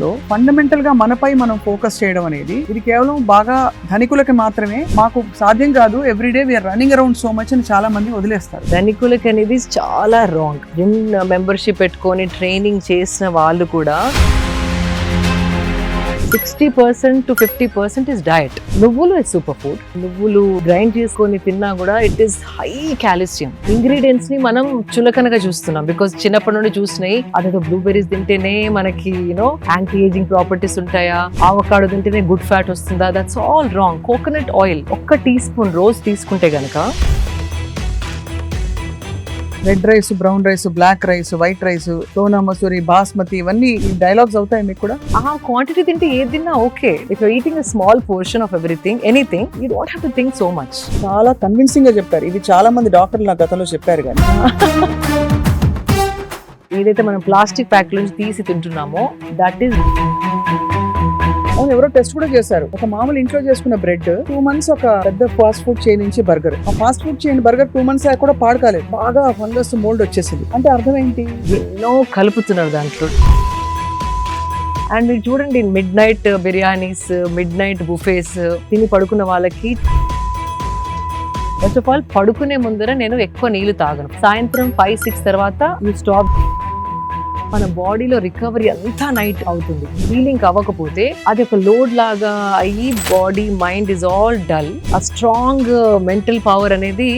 లో ఫండమెంటల్ గా మనపై మనం ఫోకస్ చేయడం అనేది ఇది కేవలం బాగా ధనికులకి మాత్రమే, మాకు సాధ్యం కాదు, everyday we are running around so much అని చాలా మంది వదిలేస్తారు. ధనికులకి అనేది చాలా రాంగ్. జిమ్ మెంబర్షిప్ పెట్టుకొని ట్రైనింగ్ చేసిన వాళ్ళు కూడా 60% to 50% is diet. నువ్వులు is సూపర్ ఫుడ్. నువ్వులు గ్రైండ్ చేసుకొని తిన్నా కూడా it is high calcium. Ingredients ని మనం చులకనగా చూస్తున్నాం బికాస్ చిన్నప్పటి నుండి చూసినాయి అదేదో బ్లూబెర్రీస్ తింటేనే మనకి యాంటీ ఏజింగ్ ప్రాపర్టీస్ ఉంటాయా, ఆవకాడో తింటేనే గుడ్ ఫ్యాట్ వస్తుందా, that's all wrong. Coconut oil 1 teaspoon రోజు తీసుకుంటే గనక red rice, brown rice, black rice, white rice, Sona Masuri, basmati, ఇవన్నీ డైలాగ్స్ అవుతాయి మీకు కూడా. ఆ క్వాంటిటీ తింటే ఏది తిన్నా okay. If you eating a small portion of everything, anything, you don't have to think so much. చాలా కన్విన్సింగ్ గా చెప్పారు. ఇది చాలా మంది డాక్టర్లు నా గతంలో చెప్పారు కానీ ఏదైతే మనం ప్లాస్టిక్ ప్యాక్ నుంచి తీసి తింటున్నామో దట్ ఈస్. అవును, ఎవరో టెస్ట్ కూడా చేశారు. ఒక మామూలు ఇంట్లో చేసుకున్న బ్రెడ్ 2 months ఒక పెద్ద ఫాస్ట్ ఫుడ్ చైన్ నుంచి బర్గర్, ఆ fast food chain burger 2 months కూడా పాడకాలేదు, బాగా ఫంగస్ మోల్డ్ వచ్చేసింది. అంటే అర్థం ఏంటి? ఎన్నో కలుపుతున్నారు దాంట్లో. అండ్ మీరు చూడండి, midnight biryanis, midnight buffets తిని పడుకున్న వాళ్ళకి ఫస్ట్ ఆఫ్ ఆల్ పడుకునే ముందర నేను ఎక్కువ నీళ్లు తాగను. సాయంత్రం 5-6 తర్వాత యూ స్టాప్. మన బాడీలో రికవరీ అంతా నైట్ అవుతుంది. హీలింగ్ అవ్వకపోతే అది ఒక లోడ్ లాగా అయ్యి body mind is all dull. ఆ స్ట్రాంగ్ మెంటల్ పవర్ అనేది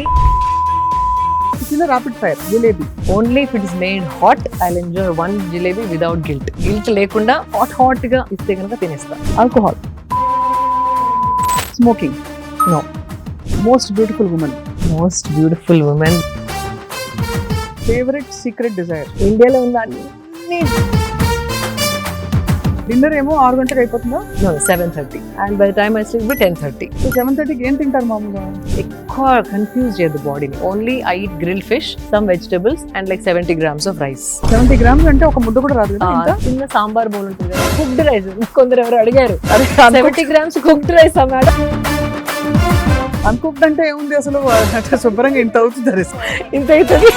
rapid fire jalebi. Only if it is made hot I will enjoy 1 jalebi without guilt. Guilt లేకుండా హాట్ గా ఇస్తే కనుక తినేస్తా. Alcohol, smoking, no. Most beautiful women. Most beautiful women. Favourite secret desire. ఇండియాలో ఉన్న అన్ని డిన్నర్ ఏమో 6 గంటలకు అయిపోతుందా? 7:30 and by the time I sleep 10:30. 7:30కి ఏం తింటారు మామూలుగా? ఎక్కువ కన్ఫ్యూజ్ చేయదు బాడీని. Only I eat grill fish, some vegetables and like 70 grams of rice. 70 grams అంటే ఒక ముద్ద కూడా రాదు కదా? చిన్న సాంబార్ బౌల్ ఉంటుంది కదా, కుక్డ్ రైస్. కొందరు ఎవరు అడిగారు 70 grams cooked rice madam. Uncooked అంటే ఏముంది అసలు? శుభ్రంగా ఇంత అవుతుంది, ఇంత అవుతుంది.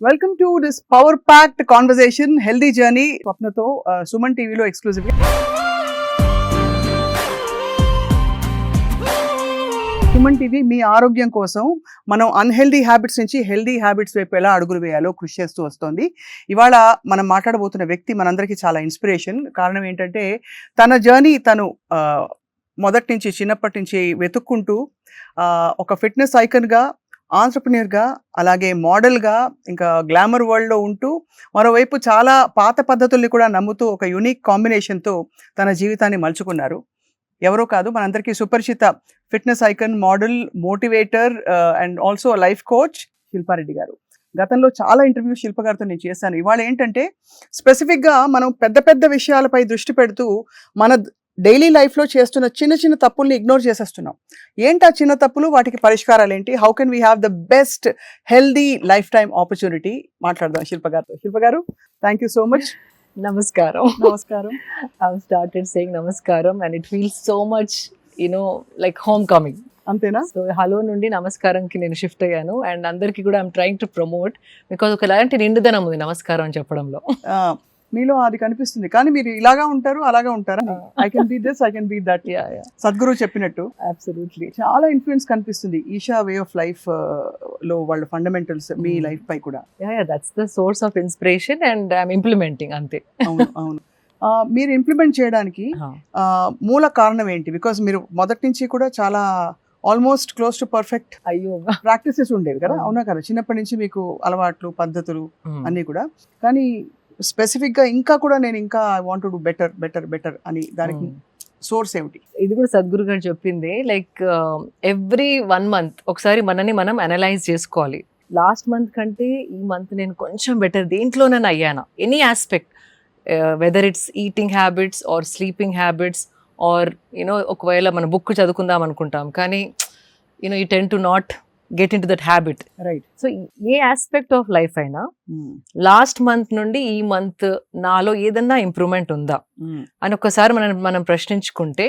Welcome to this power packed conversation, healthy journey స్వప్నతో సుమన్ టీవీలో ఎక్స్క్లూజివ్గా. సుమన్ టీవీ మీ ఆరోగ్యం కోసం మనం అన్హెల్దీ హ్యాబిట్స్ నుంచి హెల్దీ హ్యాబిట్స్ వైపు ఎలా అడుగులు వేయాలో కృషి చేస్తూ వస్తుంది. ఇవాళ మనం మాట్లాడబోతున్న వ్యక్తి మనందరికీ చాలా ఇన్స్పిరేషన్. కారణం ఏంటంటే తన జర్నీ తను మొదటి నుంచి చిన్నప్పటి నుంచి వెతుక్కుంటూ ఒక ఫిట్నెస్ ఐకన్గా, ఆంట్రప్రెన్యూర్గా, అలాగే మోడల్గా, ఇంకా గ్లామర్ వరల్డ్లో ఉంటూ మరోవైపు చాలా పాత పద్ధతుల్ని కూడా నమ్ముతూ ఒక యూనిక్ కాంబినేషన్తో తన జీవితాన్ని మలుచుకున్నారు. ఎవరో కాదు, మనందరికీ సుపరిచిత fitness icon, model, motivator and also life coach Shilpa Reddy గారు. గతంలో చాలా ఇంటర్వ్యూస్ శిల్ప గారితో నేను చేశాను. ఇవాళ ఏంటంటే స్పెసిఫిక్గా మనం పెద్ద పెద్ద విషయాలపై దృష్టి పెడుతూ మన డైలీ లైఫ్లో చేస్తున్న చిన్న చిన్న తప్పుల్ని ఇగ్నోర్ చేసేస్తున్నాం. ఏంటి ఆ చిన్న తప్పులు, వాటికి పరిష్కారాలు ఏంటి, how can we have the best healthy life time opportunity మాట్లాడదాం శిల్ప గారితో. శిల్ప గారు, థ్యాంక్ యూ సో మచ్. నమస్కారం. నమస్కారం. I started saying నమస్కారం and it feels so much, like homecoming. అంతేనా? సో హలో నుండి నమస్కారంకి నేను షిఫ్ట్ అయ్యాను. అండ్ అందరికీ కూడా I'm trying to promote because ఒక ఎలాంటి నిండుదనం ఉంది నమస్కారం అని చెప్పడంలో. మీలో అది కనిపిస్తుంది. కానీ మీరు ఇలాగా ఉంటారు, అలాగా ఉంటారా? I can be this, I can be that. Sadhguru చెప్పినట్టు అబ్సల్యూట్లీ చాలా ఇన్ఫ్లుయెన్స్ కనిపిస్తుంది ఈషా వే ఆఫ్ లైఫ్ లో, వాళ్ళ ఫండమెంటల్స్ మీ లైఫ్ పై కూడా. That's the source of inspiration and I'm implementing. అంతే. అవును, అవును. మీరు ఇంప్లిమెంట్ చేయడానికి మూల కారణం ఏంటి? బికాస్ మీరు మొదటి నుంచి కూడా చాలా almost close to perfect practices ఉండేవి కదా, అవునా కదా? చిన్నప్పటి నుంచి మీకు అలవాట్లు, పద్ధతులు అన్నీ కూడా. కానీ స్పెసిఫిక్గా ఇంకా కూడా నేను ఇంకా I want to do better better better అని, దానికి సోర్స్ ఏమిటి? ఇది కూడా సద్గురు గారు చెప్పింది. లైక్ ఎవ్రీ 1 month ఒకసారి మనని మనం అనలైజ్ చేసుకోవాలి. లాస్ట్ మంత్ కంటే ఈ మంత్ నేను కొంచెం బెటర్ దేంట్లోనైనా అయ్యానా, any aspect, whether it's eating habits or sleeping habits or ఒకవేళ మన బుక్ చదువుకుందాం అనుకుంటాం కానీ you tend to not get into that habit. Right. So ఏ ఆస్పెక్ట్ ఆఫ్ లైఫ్ అయినా లాస్ట్ మంత్ నుండి ఈ మంత్ నాలో ఏదన్నా ఇంప్రూవ్మెంట్ ఉందా అని ఒక్కసారి మనం ప్రశ్నించుకుంటే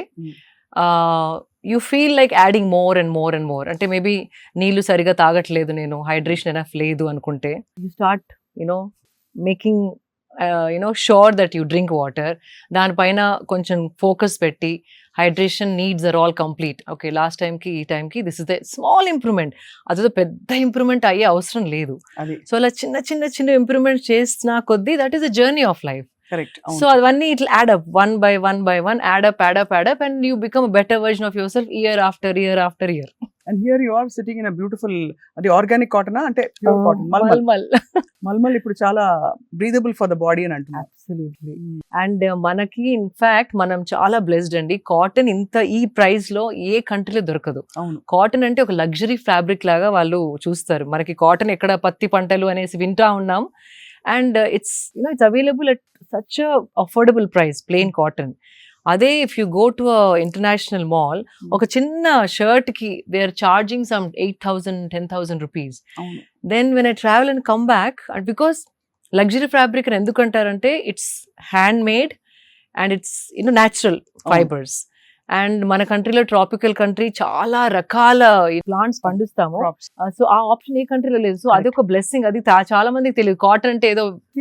you feel like adding more and more and more. అంటే మేబీ నీళ్లు సరిగా తాగట్లేదు నేను, హైడ్రేషన్ ఎనఫ్ లేదు అనుకుంటే you start making sure that you drink water. దానిపైన కొంచెం ఫోకస్ పెట్టి hydration needs are all complete. Okay, last టైంకి ఈ టైంకి this is the small improvement. అదేదో పెద్ద ఇంప్రూవ్మెంట్ అయ్యే అవసరం లేదు. సో అలా చిన్న చిన్న చిన్న ఇంప్రూవ్మెంట్ చేసిన కొద్దీ that is the journey of life. Correct. So అవన్నీ it add up one by one add up and you become a better version of yourself year after year. And here you are sitting in a beautiful, అది organic cotton అంటే pure cotton mulmul ఇప్పుడు చాలా breathable for the body అని అంటున్నారు. Absolutely. And మనకి in fact మనం చాలా blessed అండి. కాటన్ ఇంత ఈ ప్రైస్ లో ఏ కంట్రీలో దొరకదు. అవును. కాటన్ అంటే ఒక లగ్జరీ ఫ్యాబ్రిక్ లాగా వాళ్ళు చూస్తారు. మనకి కాటన్ ఎక్కడ పత్తి పంటలు అనేసి వింటా ఉన్నాం. And it's available at such affordable price, plain cotton. అదే if you go to international mall, ఒక చిన్న షర్ట్ కి they are charging some 8,000 10,000 rupees. Then when I travel and come back, and because luxury fabric అని ఎందుకు అంటారంటే it's handmade and it's natural fibres. And మన కంట్రీలో tropical country, చాలా రకాల ప్లాంట్స్ పండిస్తాము. సో ఆ ఆప్షన్ ఏ కంట్రీలో లేదు. సో అది ఒక బ్లెస్సింగ్. అది చాలా మందికి తెలియదు. కాటన్ అంటే ఏదో it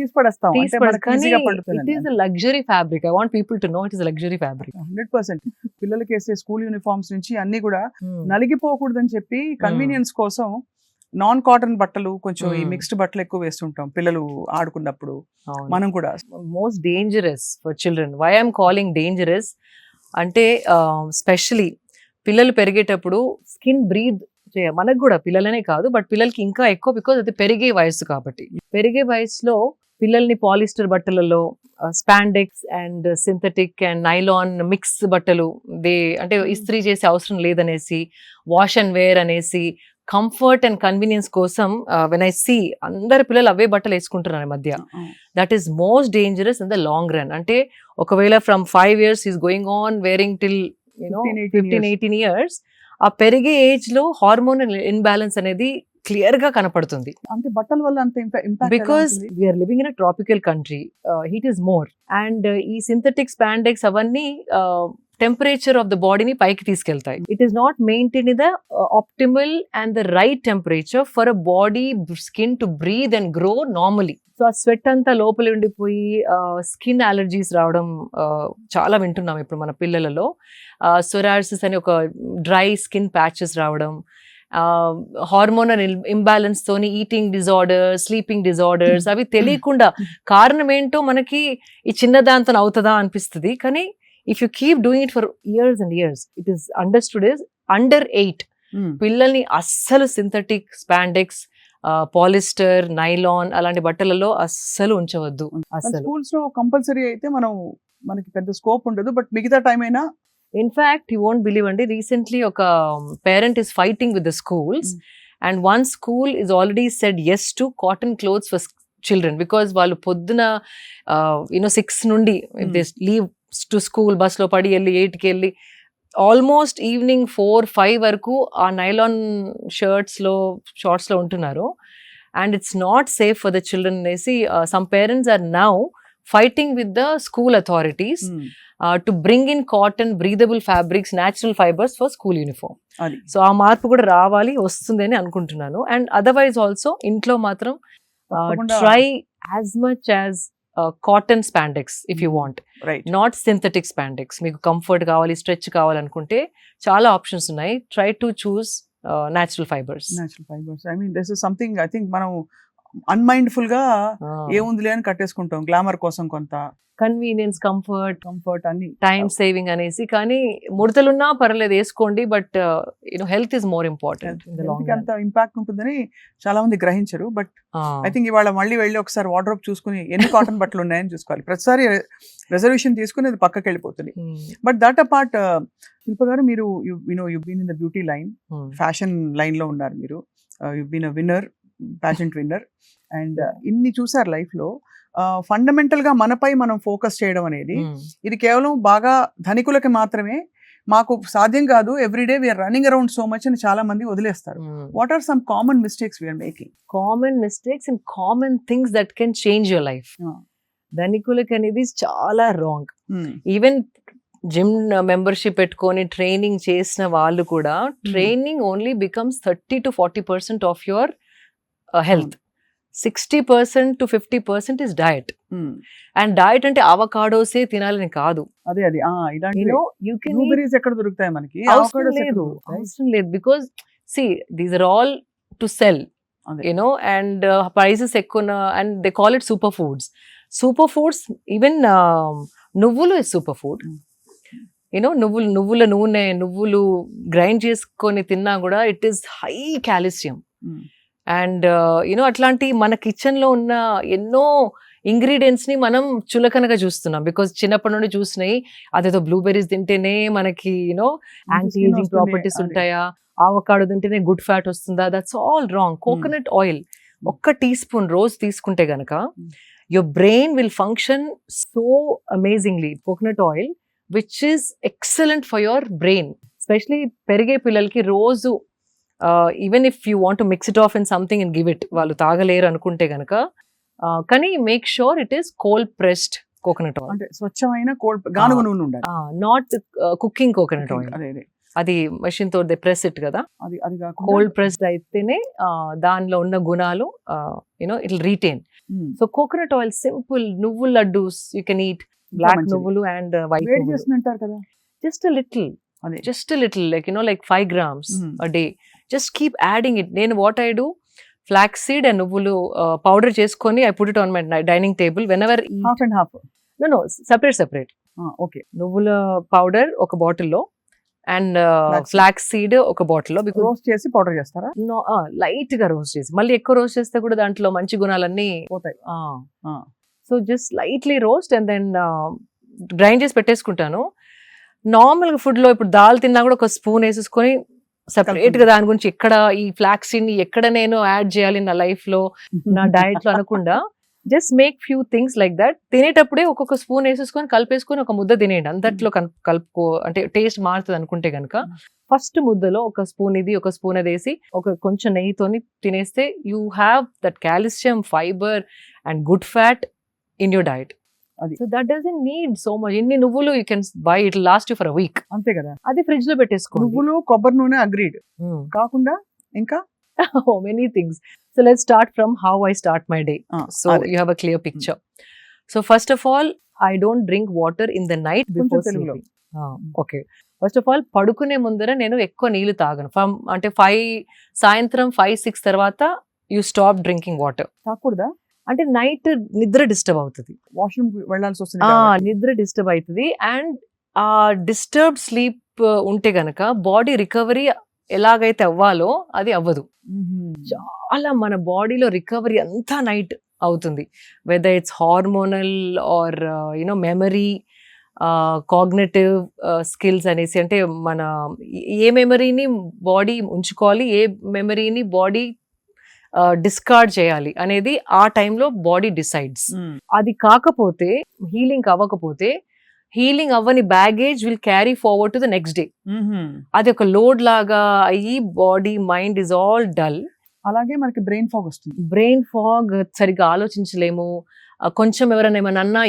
is luxury fabric. I want people to know it is luxury fabric. 100%. పిల్లలకి వేసే స్కూల్ యూనిఫామ్స్ నుంచి అన్ని కూడా నలిగిపోకూడదని చెప్పి కన్వీనియన్స్ కోసం నాన్ కాటన్ బట్టలు, కొంచెం ఈ మిక్స్డ్ బట్టలు ఎక్కువ వేస్తుంటాం పిల్లలు ఆడుకున్నప్పుడు. మనం కూడా most dangerous for children. Why I'm calling dangerous అంటే స్పెషలీ పిల్లలు పెరిగేటప్పుడు స్కిన్ బ్రీత్ మనకు కూడా, పిల్లలనే కాదు బట్ పిల్లలకి ఇంకా ఎక్కువ, బికాజ్ అది పెరిగే వయసు కాబట్టి. పెరిగే వయసులో పిల్లల్ని పాలిస్టర్ బట్టలలో spandex and synthetic and nylon mix బట్టలు అంటే ఇస్త్రీ చేసే అవసరం లేదనేసి, వాష్ అండ్ వేర్ అనేసి, కంఫర్ట్ అండ్ కన్వీనియన్స్ కోసం వెన్ ఐ సీ అందరు పిల్లలు అవే బట్టలు వేసుకుంటున్నారు ఈ మధ్య. That is most dangerous in the long run. అంటే ఒకవేళ from 5 years is going on wearing till 15-18 years, ఆ పెరిగే ఏజ్ లో హార్మోనల్ ఇన్బ్యాలెన్స్ అనేది క్లియర్ గా కనపడుతుంది. అంటే బట్టల వల్ల అంత impact, because we are living in a tropical country, heat is more. And ఈ సింథటిక్ స్పాండెక్స్ అవన్నీ టెంపరేచర్ ఆఫ్ ద బాడీని పైకి తీసుకెళ్తాయి. It is not maintain the optimal and the right temperature for a body skin to breathe and grow normally. So ఆ sweat అంతా లోపల ఉండిపోయి skin allergies రావడం చాలా వింటున్నాం ఇప్పుడు మన పిల్లలలో. సొరాసిస్ అని ఒక డ్రై స్కిన్ ప్యాచెస్ రావడం, హార్మోనల్ ఇంబ్యాలెన్స్ తోని ఈటింగ్ డిజార్డర్స్, స్లీపింగ్ డిజార్డర్స్, అవి తెలియకుండా కారణం ఏంటో మనకి ఈ చిన్న దాంతో అవుతుందా అనిపిస్తుంది. కానీ if you keep doing it for years and years, it is understood is under 8 పిల్లల్ని అస్సలు సింథటిక్ స్పాండెక్స్, పాలిస్టర్, నైలాన్ అలాంటి బట్టలలో అస్సలు ఉంచవద్దు. అసలు స్కూల్స్ లో కంపల్సరీ అయితే మనకి పెద్ద స్కోప్ ఉండదు, బట్ మిగతా టైం అయినా. ఇన్ఫాక్ట్ యూ వోంట్ బిలీవ్ అండి, రీసెంట్లీ ఒక parent is fighting with the schools and one school is already said yes to cotton clothes for children, because వాళ్ళు పొద్దున 6 నుండి they leave to school, bus లో పడి వెళ్ళి 8కి వెళ్ళి ఆల్మోస్ట్ ఈవినింగ్ 4-5 వరకు ఆ నైలాన్ షర్ట్స్ లో షార్ట్స్ లో ఉంటున్నారు. And it's not safe for the children అనేసి some parents are now fighting with the school authorities to bring in cotton, breathable fabrics, natural fibres for school uniform. So ఆ మార్పు కూడా రావాలి, వస్తుంది అని అనుకుంటున్నాను. అండ్ అదర్వైజ్ ఆల్సో ఇంట్లో మాత్రం try as much as cotton spandex if you want, not synthetic spandex. మీకు కంఫర్ట్ కావాలి, స్ట్రెచ్ కావాలనుకుంటే చాలా ఆప్షన్స్ ఉన్నాయి. Try to choose natural fibres. I mean this is something I think మనం అన్మైండ్ఫుల్ గా ఏముందిలే అని కట్టేసుకుంటాం, గ్లామర్ కోసం కొంత కన్వీనియన్స్, కంఫర్ట్ అన్ని, టైం సేవింగ్ అనేసి. కానీ ముడతలున్నా పర్లేదు వేసుకోండి, but health is more important. అంత ఇంపాక్ట్ ఉంటుందని చాలా మంది గ్రహించరు. బట్ ఐ థింక్ ఇవాళ మళ్ళీ వెళ్ళి ఒకసారి వార్డ్రోబ్ చూసుకుని ఎన్ని కాటన్ బట్టలు ఉన్నాయని చూసుకోవాలి. ప్రతిసారి రిజర్వేషన్ తీసుకుని అది పక్కకి వెళ్ళిపోతుంది. బట్ దట్ అపార్ట్, శిల్ప గారు, మీరు you been in the beauty line, fashion line లో ఉన్నారు మీరు. You been a winner, pageant winner, and ఇన్ని చూసారు లైఫ్ లో. ఫండమెంటల్ గా మనపై మనం ఫోకస్ చేయడం అనేది ఇది కేవలం బాగా ధనికులకి మాత్రమే, మాకు సాధ్యం కాదు, everyday we are running around so much అని చాలా మంది వదిలేస్తారు. What are some common mistakes we're making? Common mistakes and common things that can change your life. ధనికులకి అనేది చాలా రాంగ్. ఈవెన్ జిమ్ మెంబర్షిప్ పెట్టుకొని ట్రైనింగ్ చేసిన వాళ్ళు కూడా training only becomes 30-40% of your health. 60% to 50% is diet. And diet అంటే అవకాడోసే తినాలని కాదు. అదే అది ఇలాంటి యూ కెన్ బ్లూబెర్రీస్ ఎక్కడ దొరుకుతాయి మనకి? అవసరం లేదు because see these are all to sell, and prices ఎక్కువ, and they call it super foods. Super foods even నువ్వులు ఇస్ సూపర్ ఫుడ్. నువ్వుల నూనె, నువ్వులు గ్రైండ్ చేసుకొని తిన్నా కూడా it is high calcium. And అట్లాంటి మన కిచెన్ లో ఉన్న ఎన్నో ఇంగ్రీడియంట్స్ ని మనం చులకనగా చూస్తున్నాం బికాస్ చిన్నప్పటి నుండి చూసినాయి. అదేదో బ్లూబెర్రీస్ తింటేనే మనకి యాంటీ ఏజింగ్ ప్రాపర్టీస్ ఉంటాయా, ఆవకాడో తింటేనే గుడ్ ఫ్యాట్ వస్తుందా? That's all wrong. Coconut oil 1 teaspoon రోజు తీసుకుంటే గనక your brain will function so amazingly. Coconut oil, which is excellent for your brain, especially perige pillalki roju, even if you want to mix it off in something and give it, vallu taagaleru anukunte ganaka kani make sure it is cold pressed coconut oil, ante swachhamaina cold ganuga noonu undali, not cooking coconut oil. అది machine తో they press it కదా, అది cold pressed అయితేనే దానిలో ఉన్న గుణాలు it will retain. So coconut oil simple. నువ్వుల laddoos you can eat, black నువ్వులు అండ్ వైట్ నువ్వులు. Just little like 5 grams a day. Just keep adding it. నేను what I do, flax seed and నువ్వులు powder చేసుకొని I put it on my dining table whenever. Half and half? No, separate. Okay. నువ్వుల powder ఒక బాటిల్లో and flax seed ఒక బాటిల్లో. Roast చేసి powder చేస్తారా? లైట్ గా రోస్ట్ చేసి, మళ్ళీ ఎక్కువ రోస్ట్ చేస్తే కూడా దాంట్లో మంచి గుణాలన్నీ పోతాయి. So just lightly roast and then grind చేసి పెట్టేసుకుంటాను. నార్మల్ గా ఫుడ్ లో ఇప్పుడు దాల్ తిన్నా కూడా ఒక స్పూన్ వేసేసుకొని సెపరేట్ గా దాని గురించి ఎక్కడ ఈ ఫ్లాక్స్ సీడ్ ని ఎక్కడ నేను యాడ్ చేయాలి నా లైఫ్ లో, నా డయట్ లో అనకుండా just make few things like that. తినేటప్పుడే ఒక్కొక్క స్పూన్ వేసేసుకొని కలిపేసుకొని ఒక ముద్ద తినేయండి. అంతట్లో కలుపుకో, అంటే టేస్ట్ మారుతుంది అనుకుంటే కనుక ఫస్ట్ ముద్దలో ఒక స్పూన్ ఇది, ఒక స్పూన్ అది వేసి ఒక కొంచెం నెయ్యితోని తినేస్తే you have that calcium, fibre and good fat in your diet. So that doesn't need so much. ఇన్ని నువ్వులు you can buy, it last you for a week. అంతే కదా. అది ఫ్రిడ్జ్ లో పెట్టేసుకో. నువ్వులు, కొబ్బరి నూనె అగ్రీడ్ కాకుండా ఇంకా many things. So let's start from how I start my day. So you have a clear picture. So first of all, I don't drink water in the night before sleeping. Okay. First of all, padukune mundara nenu ekkuva neelu taaganu. From ante 5 సాయంత్రం 5-6 తర్వాత you stop drinking water. తాకూడదా? అంటే night నిద్ర disturb అవుతుంది. Washroom వెళ్ళాల్సి వస్తుంది, నిద్ర disturb అవుతుంది. And disturbed sleep ఉంటే గనక బాడీ రికవరీ ఎలాగైతే అవ్వాలో అది అవ్వదు. చాలా మన బాడీలో రికవరీ అంతా నైట్ అవుతుంది. Whether it's hormonal or memory, cognitive skills అనేసి, అంటే మన ఏ మెమరీని బాడీ ఉంచుకోవాలి, ఏ మెమరీని బాడీ డిస్కార్డ్ చేయాలి అనేది ఆ టైంలో బాడీ డిసైడ్స్. అది కాకపోతే, హీలింగ్ అవ్వకపోతే, హీలింగ్ అవ్వని baggage will carry forward to the next day. అది ఒక లోడ్ లాగా అయ్యి body, mind is all dull. అలాగే మనకి బ్రెయిన్ ఫాగ్ వస్తుంది. బ్రెయిన్ ఫాగ్, సరిగ్గా ఆలోచించలేము. కొంచెం ఎవరైనా ఏమైనా అన్నా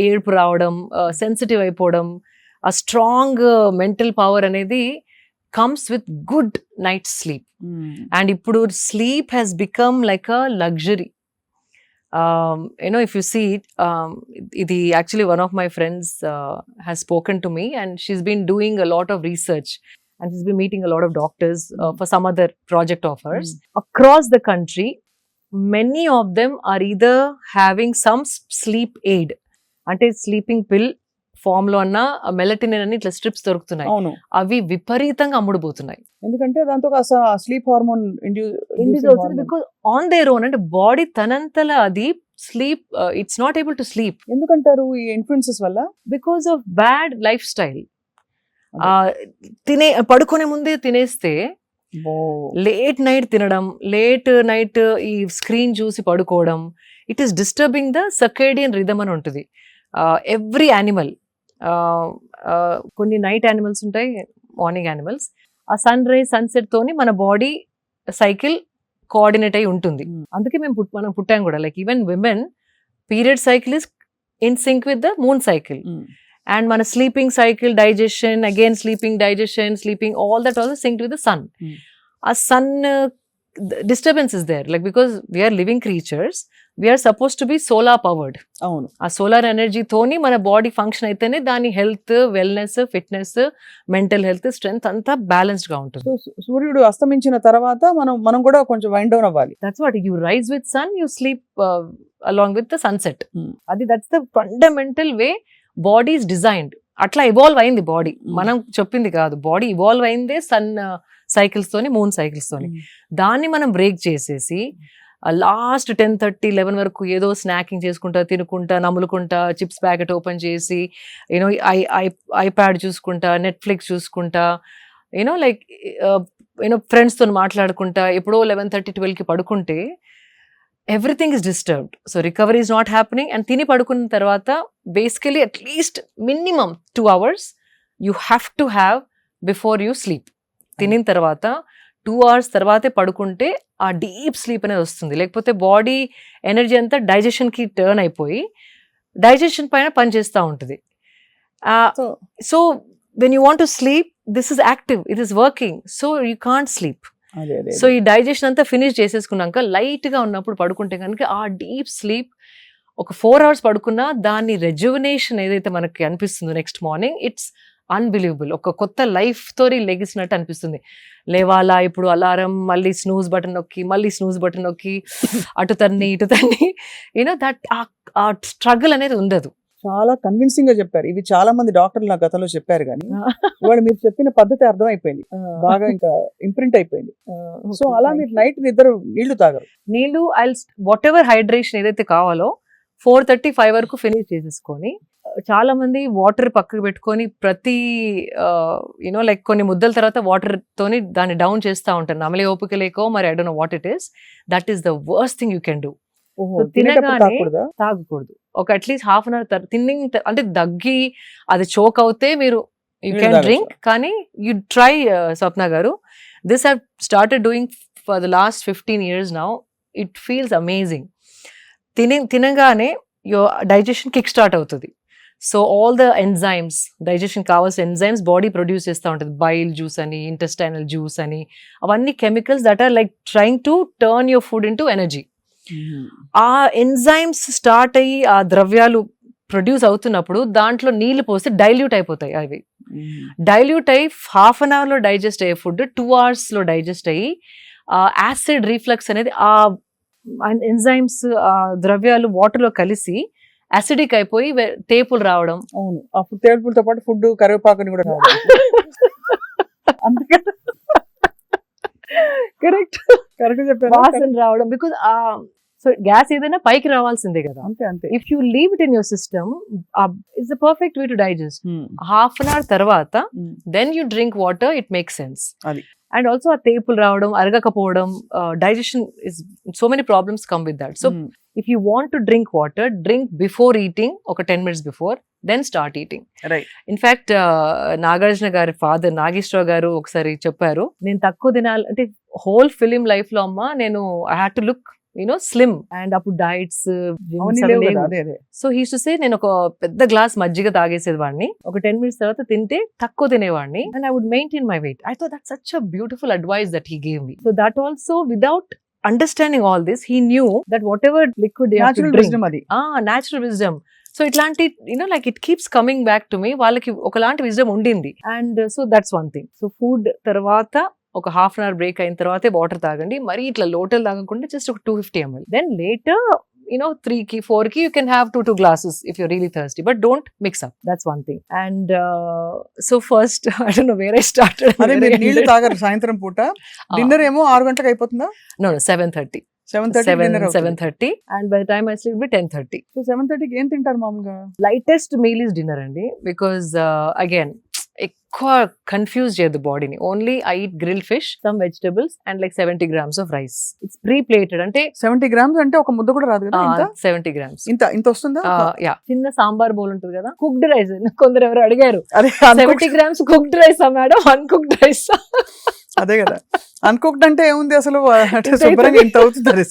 ఏడుపు రావడం, సెన్సిటివ్ అయిపోవడం. ఆ స్ట్రాంగ్ మెంటల్ పవర్ అనేది comes with good night sleep. And ఇప్పుడు sleep has become like a luxury. If you see it, ఇది actually one of my friends has spoken to me and she's been doing a lot of research and she's been meeting a lot of doctors for some other project of hers. Across the country, many of them are either having some sleep aid, అంటే sleeping pill form లో అన్న మెలటినిన్ అని ఇట్లా strips దొరుకుతున్నాయి. అవి విపరీతంగా అమ్ముడుపోతున్నాయి. ఎందుకంటే దాంతో స్లీప్ హార్మోన్ ఇండ్యూస్ అవుతుంది. బికాజ్ ఆన్ దేర్ ఓన్, అంటే బాడీ తనంతల అది sleep, it's not able to sleep. ఎందుకంటారు ఈ ఇన్ఫ్లుయెన్సెస్ వల్ల? Because of bad life style. పడుకునే ముందే తినేస్తే, లేట్ నైట్ తినడం, లేట్ నైట్ ఈ స్క్రీన్ చూసి పడుకోవడం, it is disturbing the circadian rhythm అని ఉంటుంది. ఎవ్రీ యానిమల్, కొన్ని నైట్ యానిమల్స్ ఉంటాయి, మార్నింగ్ యానిమల్స్. ఆ సన్ రైజ్, సన్సెట్ తోని మన బాడీ సైకిల్ కోఆర్డినేట్ అయి ఉంటుంది. అందుకే మనం పుట్టాం కూడా. Like even women period cycle is in sync with the moon cycle. And మన sleeping cycle, digestion, again sleeping, digestion, sleeping, all that also synced with the sun. A sun disturbance is there, like because we are living creatures, we are supposed to be solar powered. అవును. ఆ solar energy తోని మన body function అయితేనే దాని health, wellness, fitness, mental health, strength అంతా balanced గా ఉంటుంది. So సూర్యుడు అస్తమించిన తర్వాత మనం కూడా కొంచెం వైండ్ డౌన్ అవ్వాలి. That's what you rise with sun, you sleep along with the sunset. అది that's the fundamental way body is designed. అట్లా ఇవాల్వ్ అయింది బాడీ, మనం చెప్పింది కాదు. బాడీ ఇవాల్వ్ అయిందే సన్ సైకిల్స్ తోని, మూన్ సైకిల్స్ తోని. దాన్ని మనం బ్రేక్ చేసేసి లాస్ట్ 10:30, 11 వరకు ఏదో స్నాకింగ్ చేసుకుంటా, తినుకుంటా, నములుకుంటా, చిప్స్ ప్యాకెట్ ఓపెన్ చేసి, యూనో ఐప్యాడ్ చూసుకుంటా, నెట్ఫ్లిక్స్ చూసుకుంటా, యూనో లైక్ ఫ్రెండ్స్తో మాట్లాడుకుంటా, ఎప్పుడో 11:30, 12కి పడుకుంటే everything is disturbed. So recovery is not happening. And తిని పడుకున్న తర్వాత basically at least minimum 2 hours you have to have before you sleep. తినిన తర్వాత 2 hours తర్వాతే పడుకుంటే ఆ డీప్ స్లీప్ అనేది వస్తుంది. లేకపోతే బాడీ ఎనర్జీ అంతా డైజెషన్కి టర్న్ అయిపోయి డైజెషన్ పైన పనిచేస్తూ ఉంటుంది. So when you want to sleep, this is active, it is working, so you can't sleep. So ఈ డైజెషన్ అంతా ఫినిష్ చేసేసుకున్నాక లైట్గా ఉన్నప్పుడు పడుకుంటే కనుక ఆ డీప్ స్లీప్ ఒక 4 hours పడుకున్నా దాని రెజ్యువనేషన్ ఏదైతే మనకి అనిపిస్తుందో నెక్స్ట్ మార్నింగ్, ఇట్స్ అన్బిలీవబుల్. ఒక కొత్త లైఫ్ తోని లెగిసినట్టు అనిపిస్తుంది. లేవాలా, ఇప్పుడు అలారం, మళ్ళీ స్నూజ్ బటన్ నొక్కి, మళ్ళీ స్నూజ్ బటన్ నొక్కి, అటు తన్ని ఇటు తన్ని, యూనో దట్ ఆ స్ట్రగుల్ అనేది ఉండదు. చాలా కన్విన్సింగ్ గా చెప్పారు. ఇవి చాలా మంది డాక్టర్లు నా గతంలో చెప్పారు, కానీ ఇవాళ మీరు చెప్పిన పద్ధతి అర్థం అయిపోయింది, బాగా ఇంకా ఇంప్రింట్ అయిపోయింది. సో అలా మీరు నైట్ నిద్ర నీళ్లు తాగరు? నీళ్లు వాట్ ఎవర్ హైడ్రేషన్ ఏదైతే కావాలో 4:30, 5 వరకు ఫినిష్ చేసేసుకొని, చాలా మంది వాటర్ పక్కకు పెట్టుకొని ప్రతి యూనో లైక్ కొన్ని ముద్దల తర్వాత వాటర్ తోని దాన్ని డౌన్ చేస్తూ ఉంటారు. నమలే ఓపిక లేకో మరి, I don't know what it is. That is the worst thing you can do. తినగానే తాగకూడదు. ఒక అట్లీస్ట్ ½ an hour తిన్నింగ్, అంటే దగ్గి అది చోక్ అవుతే మీరు యూ కెన్ డ్రింక్. కానీ you try, Swapna garu, this have started doing for the last 15 years now. It feels amazing. తినగానే your digestion kick start అవుతుంది. So all the enzymes, digestion కావాల్సిన ఎంజైమ్స్ బాడీ ప్రొడ్యూస్ చేస్తూ ఉంటుంది. బైల్ జ్యూస్ అని, intestinal juice అని, అవన్నీ chemicals that are like trying to turn your food into energy. ఆ enzymes start అయ్యి ఆ ద్రవ్యాలు ప్రొడ్యూస్ అవుతున్నప్పుడు దాంట్లో నీళ్లు పోస్తే డైల్యూట్ అయిపోతాయి. అవి డైల్యూట్ అయ్యి ½ an hour లో డైజెస్ట్ అయ్యే ఫుడ్ 2 hours లో డైజెస్ట్ అయ్యి యాసిడ్ రీఫ్లక్స్ అనేది ఆ ఎంజైమ్స్, ఆ ద్రవ్యాలు వాటర్లో కలిసి యాసిడిక్ అయిపోయి తేపులు రావడం. అవును, అప్పుడు తేపులతో పాటు ఫుడ్ కరివేపాకుని కూడా కరెక్ట్ చెప్పారు, వాసన రావడం. బికాజ్ సో గ్యాస్ ఏదైనా పైకి రావాల్సిందే కదా. అంతే. If you leave it in your system, it's the perfect way to digest. ½ an hour తర్వాత then you drink water, it make sense. And also ఆ తేపులు రావడం, అరగకపోవడం, digestion is so many problems come with that. So if you want to drink water, drink before eating, ఒక 10 minutes before, then start eating. In fact Nagarjuna గారి father Nageswararao గారు ఒకసారి చెప్పారు, నేను తక్కువ తినాలి అంటే హోల్ ఫిలిం లైఫ్ లో అమ్మ నేను I had to look slim. And అప్పుడు diets, so he to say, నేను ఒక పెద్ద గ్లాస్ మజ్జిగ తాగేసేది వాడిని, ఒక 10 minutes తర్వాత తింటే తక్కువ తినేవాడిని, and I would maintain my weight. I thought that's such a beautiful advice that he gave me. So that also without understanding all this, he knew that whatever liquid natural wisdom. So ఇట్లాంటి like it keeps coming back to me. వాళ్ళకి ఒకలాంటి wisdom ఉండింది. And so that's one thing. So food తర్వాత ఒక ½ an hour break అయిన తర్వాతే water తాగండి. మరి ఇట్లా లోటల్ తాగకుండా జస్ట్ ఒక 250 ml. దెన్ లేటర్ 3కి 4కి you can have 2 glasses if you're really thirsty, but don't mix up. That's one thing. And so first, I don't know where I started. అదే మీరు నీళ్లు తాగరు సాయంత్రం పూట. డిన్నర్ ఏమో 6 గంటలకు అయిపోతుందా? No, 7:30. 7:30 and by the time I sleep be 10:30. So 7:30కి ఏం తింటారు మామూలుగా? Lightest meal is dinner అండి. Because again ఎక్కువ కన్ఫ్యూజ్ చేయదు బాడీని. Only I eat grilled fish, some vegetables and like 70 grams of rice. It's pre plated. అంటే 70 grams అంటే ఒక ముద్ద కూడా రాదు కదా? 70 grams. ఇంత వస్తుందా? యా, చిన్న సాంబార్ బౌల్ ఉంటుంది కదా, కుక్డ్ రైస్. కొందరు ఎవరు అడిగారు 70 grams cooked rice madam, uncooked rice. అదే కదా, అన్కుక్డ్ అంటే ఏముంది అసలు, శుభ్రంగా ఇంత అవుతుంది.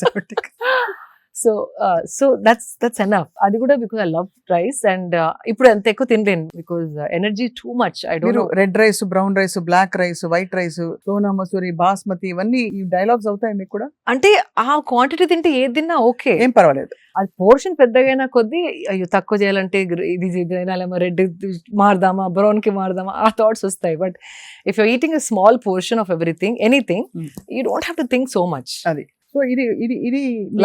So that's enough. అది కూడా because I love rice and ఇప్పుడు అంత ఎక్కువ తినలేను because energy too much. I don't మీరు know. Red rice, brown rice, black rice, white rice, Sona Masuri, basmati ఇవన్నీ ఈ డైలాగ్స్ అవుతాయి మీకు కూడా? అంటే ఆ క్వాంటిటీ తింటే ఏది తిన్నా ఓకే. ఏం పర్వాలేదు. అది పోర్షన్ పెద్దగైనా కొద్దీ అయ్యో తక్కువ చేయాలంటే ఇది తినాలేమో, రెడ్ మారుదామా, బ్రౌన్ కి మారుదామా, ఆ థాట్స్ వస్తాయి. But if you eating a small portion of everything, anything, you don't have to think so much. అది సో ఇది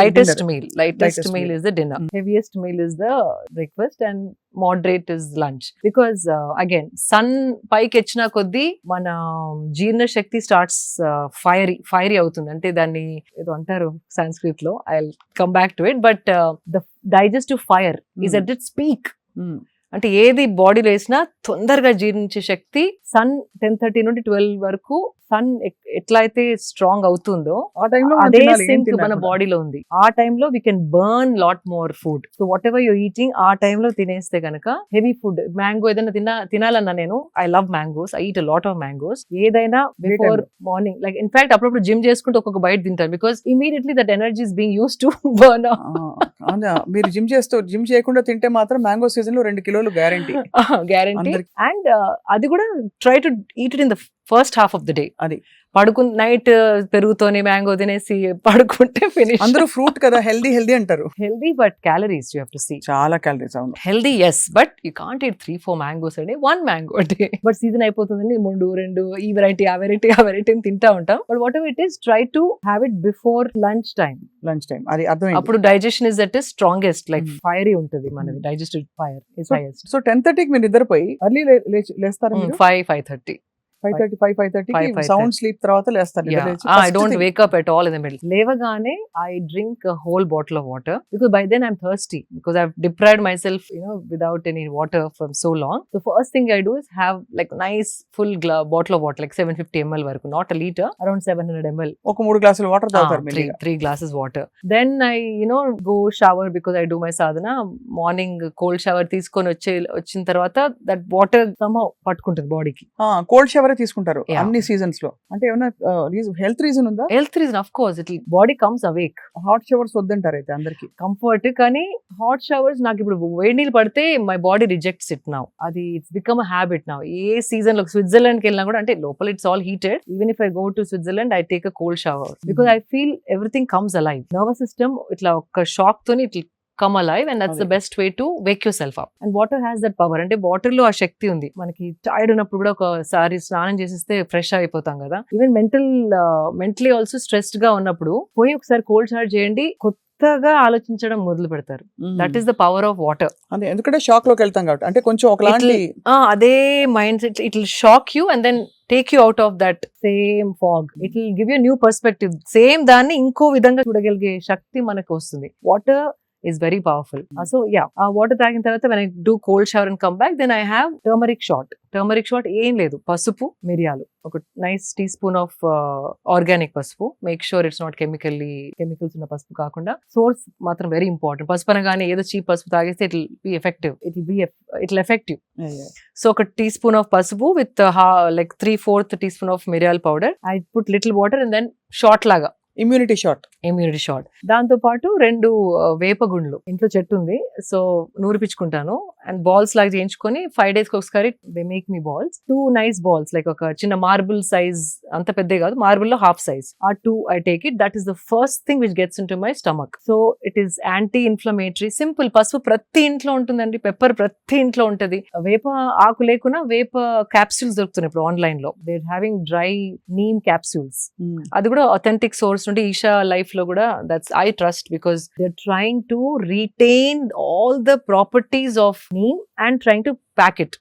lightest dinner. meal Lightest meal meal. is the dinner. Heaviest meal is the breakfast and moderate is lunch, because again sun పైకి వచ్చిన కొద్దీ మన జీర్ణ శక్తి starts fiery అవుతుంది. అంటే దాన్ని ఏదో అంటారు సంస్కృత్ లో, I come back to it, but the digestive fire is at its peak. అంటే ఏది బాడీలో వేసినా తొందరగా జీర్ణించే శక్తి సన్ 10:30 నుండి 12 వరకు సన్ ఎట్లా అయితే స్ట్రాంగ్ అవుతుందో ఆ టైంలో అదే సింక్ మన బాడీలో ఉంది. ఆ టైంలో we can burn lot more food. So what ever you eating ఆ టైంలో తినేస్తే కనుక హెవీ ఫుడ్, మ్యాంగో ఏదైనా తినాలన్నా, నేను I love mangoes, I eat a lot of mangoes. ఏదైనా బిఫోర్ మార్నింగ్, లైక్ ఇన్ఫాక్ట్ అప్పుడప్పుడు జిమ్ చేసుకుంటూ ఒక్కొక్క బయట తింటాను, because immediately that energy is being use to burn. మీరు జిమ్ చేయకుండా తింటే మాత్రం మ్యాంగో సీజన్ లో 2 కిలోలు గ్యారంటీ. అండ్ అది కూడా try to eat it in the first half of the day. అది నైట్ పెరుగుతోనే మ్యాంగో తినేసి పడుకుంటే ఫినిష్. అందరూ ఫ్రూట్ కదా, హెల్దీ అంటారు. Healthy but calories you have to see. చాలా క్యాలరీస్. అవును, healthy yes, but you can't eat 3-4 mangoes a day, 1 mango a day. But season అయిపోతుందని 3-2 ఈ వెరైటీ ఆ వెరైటీ తింటా ఉంటాం. But whatever it is, try to have it before lunch time. అది అర్థమైంది. అప్పుడు digestion is at strongest, like fiery ఉంటుంది మనది, digestive fire is highest. So 10:30కి మీరు నిద్రపోయి ఎర్లీ లేస్తారు మీరు? 5:30 5:30 సౌండ్ స్లీప్ తర్వాత లేస్తారు. I don't wake up at all in the middle. లేవగానే I drink a whole bottle of water, because by then I'm thirsty, because I've deprived myself, without any water from so long. The first thing I do is have like nice full bottle of water, like 750 ml వరకు, not a liter, around 700 ml. ఒక 3 గ్లాసుల water తాగుతారు మీరు? 3 glasses water. Then I go shower, because I do my sadhana. Morning cold shower తీసుకొని వచ్చిన తర్వాత that water somehow పట్టుకుంటుంది బాడీకి. కోల్డ్ షవర్ తీసుకుంటారు అన్ని సీజన్స్ లో? అంటే ఏమైనా హెల్త్ రీజన్ ఉందా? Health reason, of course, it body comes awake. Hot showers వద్దంటారు అయితే అందరికి? కంఫర్ట్, కానీ హాట్ షవర్స్ నాకు ఇప్పుడు వేడి నీళ్ళు పడితే my body rejects it now. అది it's become a habit now. ఏ సీజన్ లో స్విట్జర్లాండ్ కి వెళ్ళినా కూడా, అంటే లోపల it's all heated, even if I go to Switzerland I take a cold shower, because I feel everything comes alive. Nervous system ఇట్లా ఒక షాక్ తోని ఇట్లా come alive, and that's the best way to wake yourself up. And water has that power. అంటే water లో ఆ శక్తి ఉంది. మనకి tired ఉన్నప్పుడు కూడా ఒకసారి స్నానం చేసేస్తే ఫ్రెష్ అయిపోతాం కదా. ఈవెన్ మెంటలీ ఆల్సో స్ట్రెస్డ్ గా ఉన్నప్పుడు పోయి ఒకసారి కోల్డ్ షవర్ చేయండి, కొత్తగా ఆలోచించడం మొదలు పెడతారు. That is the power of water. అదే, ఎందుకంటే షాక్ లోకి వెళ్తాం కాబట్టి, అంటే కొంచెం ఒకలాంటి అదే mindset, it will shock you and then take you out of that same fog. It will give you new perspective. Same దాన్ని ఇంకో విధంగా చూడగలిగే శక్తి మనకు వస్తుంది. Water is very powerful. So yeah, water తాగిన తర్వాత when I do cold shower and come back, then I have turmeric shot. ఏం లేదు, పసుపు, మిరియాలు, ఒక nice teaspoon of organic పసుపు. Make sure it's not chemicals ఉన్న పసుపు కాకుండా, సోర్స్ మాత్రం వెరీ ఇంపార్టెంట్. పసుపు అనగానే ఏదో చీప్ పసుపు తాగేస్తే it will affect you. So ఒక టీ స్పూన్ ఆఫ్ పసుపు with like 3/4 teaspoon of మిరియాల powder. I put little water and then shot లాగా, ఇమ్యూనిటీ షాట్. దాంతో పాటు 2 వేపగుండ్లు, ఇంట్లో చెట్టు ఉంది, సో నూరిపించుకుంటాను అండ్ బాల్స్ లాగా చేయించుకొని 5 days ఒకసారి they make me balls. 2 nice balls, like ఒక చిన్న మార్బుల్ సైజ్, అంత పెద్ద కాదు, మార్బుల్ లో హాఫ్ సైజ్. ఆ 2 I take it. That is the first thing which gets into my stomach. So it is anti-inflammatory. Simple. పసుపు ప్రతి ఇంట్లో ఉంటుందండి, పెప్పర్ ప్రతి ఇంట్లో ఉంటది. వేప ఆకు లేకున్నా వేప క్యాప్సూల్స్ దొరుకుతున్నాయి ఇప్పుడు ఆన్లైన్ లో. They are having dry neem capsules. అది కూడా అథెంటిక్ సోర్స్ నుండి, ఈషా లైఫ్ లో కూడా, that's I trust, because they are trying to retain all the properties of neem and trying to pack it.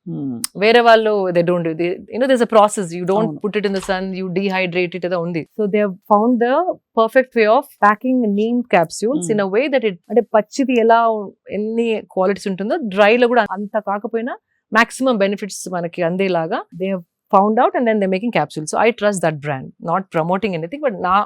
వేరే వాళ్ళు they don't do, there's a process, you don't put it in the sun, you dehydrate it, only. So they have found the perfect way of packing neem capsules in a way that it, అంటే పచ్చిది ఎలా ఎన్ని qualities ఉంటుందో, dry లో కూడా అంత కాకపోయినా maximum benefits మనకి అందేలాగా they have found out, and then they're making capsules. So I trust that brand, not promoting anything, but నా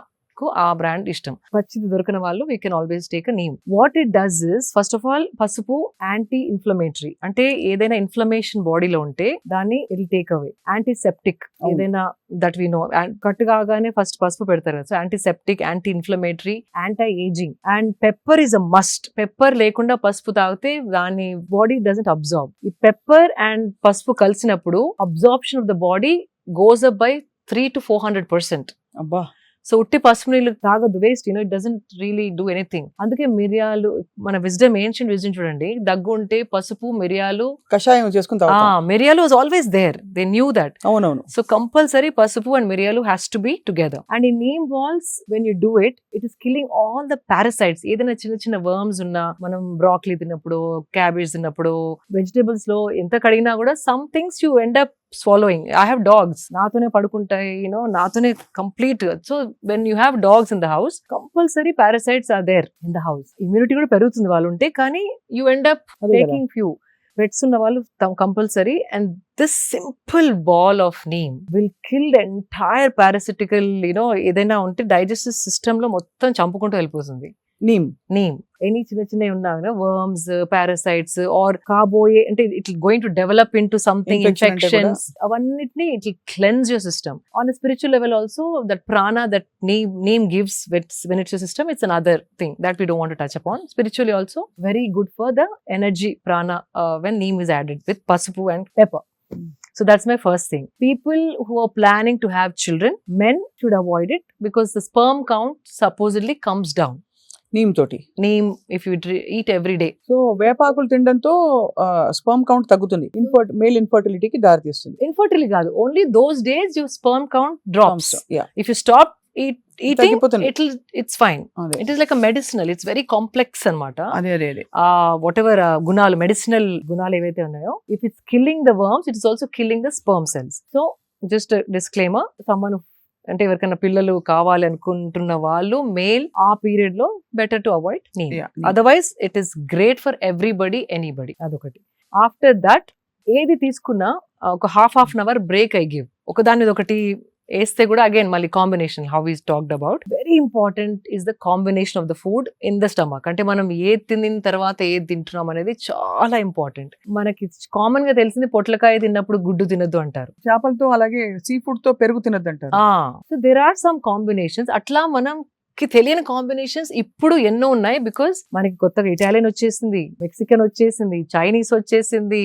ఆ బ్రాండ్ ఇష్టం. పచ్చిది దొరికిన వాళ్ళు we can always take a neem. What it does is first of all పసుపు anti inflammatory, అంటే ఏదైనా inflammation బాడీలో ఉంటే దాన్ని ఇట్ టేక్ అవే. యాంటీసెప్టిక్ ఏదైనా దట్ వి నో, కట్టు కాగానే ఫస్ట్ పసుపు పెడతారు కదా, so antiseptic, anti inflammatory, anti ageing. And pepper is a must. Pepper లేకుండా పసుపు తాగితే దాని బాడీ డజంట్ అబ్జార్బ్. ఈ పెప్పర్ అండ్ పసుపు కలిసినప్పుడు absorption of the body goes up by 300 to 400%. అబ్బా. సో ఉట్టి పసుపు నీళ్ళు తాగదు, waste, it doesn't really do anything. అందుకే మిరియాలు, మన విజ్డమ్, ఏన్షియంట్ విజ్డమ్ చూడండి, దగ్గు ఉంటే పసుపు మిరియాలు కషాయం చేసుకుని తాగుతాం. మిరియాలు was always there, they knew that. అవునవును. సో కంపల్సరీ పసుపు అండ్ మిరియాలు has to be together. And ఈ neem balls when you do it is killing all the parasites. ఏదైనా చిన్న చిన్న వర్మ్స్ ఉన్నా, మనం బ్రాక్లీ తిన్నప్పుడు, క్యాబేజ్ తిన్నప్పుడు, వెజిటేబుల్స్ లో ఎంత కడిగినా కూడా some things you end up swallowing. I have dogs, నాతోనే పడుకుంటాయి, నాతోనే complete. So when you have dogs in the house, compulsory parasites are there in the house. Immunity కూడా పెరుగుతుంది వాళ్ళు ఉంటే, కానీ you end up taking few. Pets ఉన్న వాళ్ళు compulsory, and this simple ball of neem will kill the entire parasitical, ఏదైనా ఉంటే digestive system లో మొత్తం చంపుకుంటూ వెళ్ళిపోతుంది. నీమ్ ఎనీ చిన్న చిన్నవి ఉన్నా వర్మ్స్, పారాసైట్స్ ఆర్ కాబోయే, అంటే it going to develop into something, infections, అవన్నిటిని it will cleanse your system. On a spiritual level also that prana that neem gives when it's your system, it's another thing that we don't want to touch upon. Spiritually also very good for the energy prana when neem is added with pasupu and pepper. So that's my first thing. People who are planning to have children, men should avoid it because the sperm count supposedly comes down. Neem if you eat every day. So వేపాకులు తినడంతో sperm count తగ్గుతుంది, male ఇన్ఫర్టిలిటీకి దారి తీస్తుంది. Infertility కాదు, only those days your sperm count drops. If you stop eating, it's fine. It is like a medicinal, it's very complex anamata. Whatever gunalu, medicinal gunalu evaithe unnayo, if it's killing the worms, it is also killing the sperm cells. So just a disclaimer, someone అంటే ఎవరికైనా పిల్లలు కావాలి అనుకుంటున్న వాళ్ళు male ఆ period లో better to avoid neem. Otherwise it is great for everybody, anybody. అదొకటి. After that ఏది తీసుకున్నా ఒక half an hour break I give. ఒకదాని మీద ఒకటి వేస్తే కూడా అగైన్ మళ్ళీ combination, how is talked about, very important is the combination of the food in the stomach. అంటే మనం ఏది తిన్న తర్వాత ఏది తింటున్నాం అనేది చాలా ఇంపార్టెంట్. మనకి కామన్ గా తెలిసింది పొట్లకాయ తిన్నప్పుడు గుడ్డు తినద్దు అంటారు, చేపలతో అలాగే సీ ఫుడ్ తో పెరుగు తినద్దు అంటారు. So there are some combinations. అట్లా మనం తెలియని కాంబినేషన్స్ ఇప్పుడు ఎన్నో ఉన్నాయి. బికాస్ మనకి కొత్తగా ఇటాలియన్ వచ్చేసింది, మెక్సికన్ వచ్చేసింది, చైనీస్ వచ్చేసింది,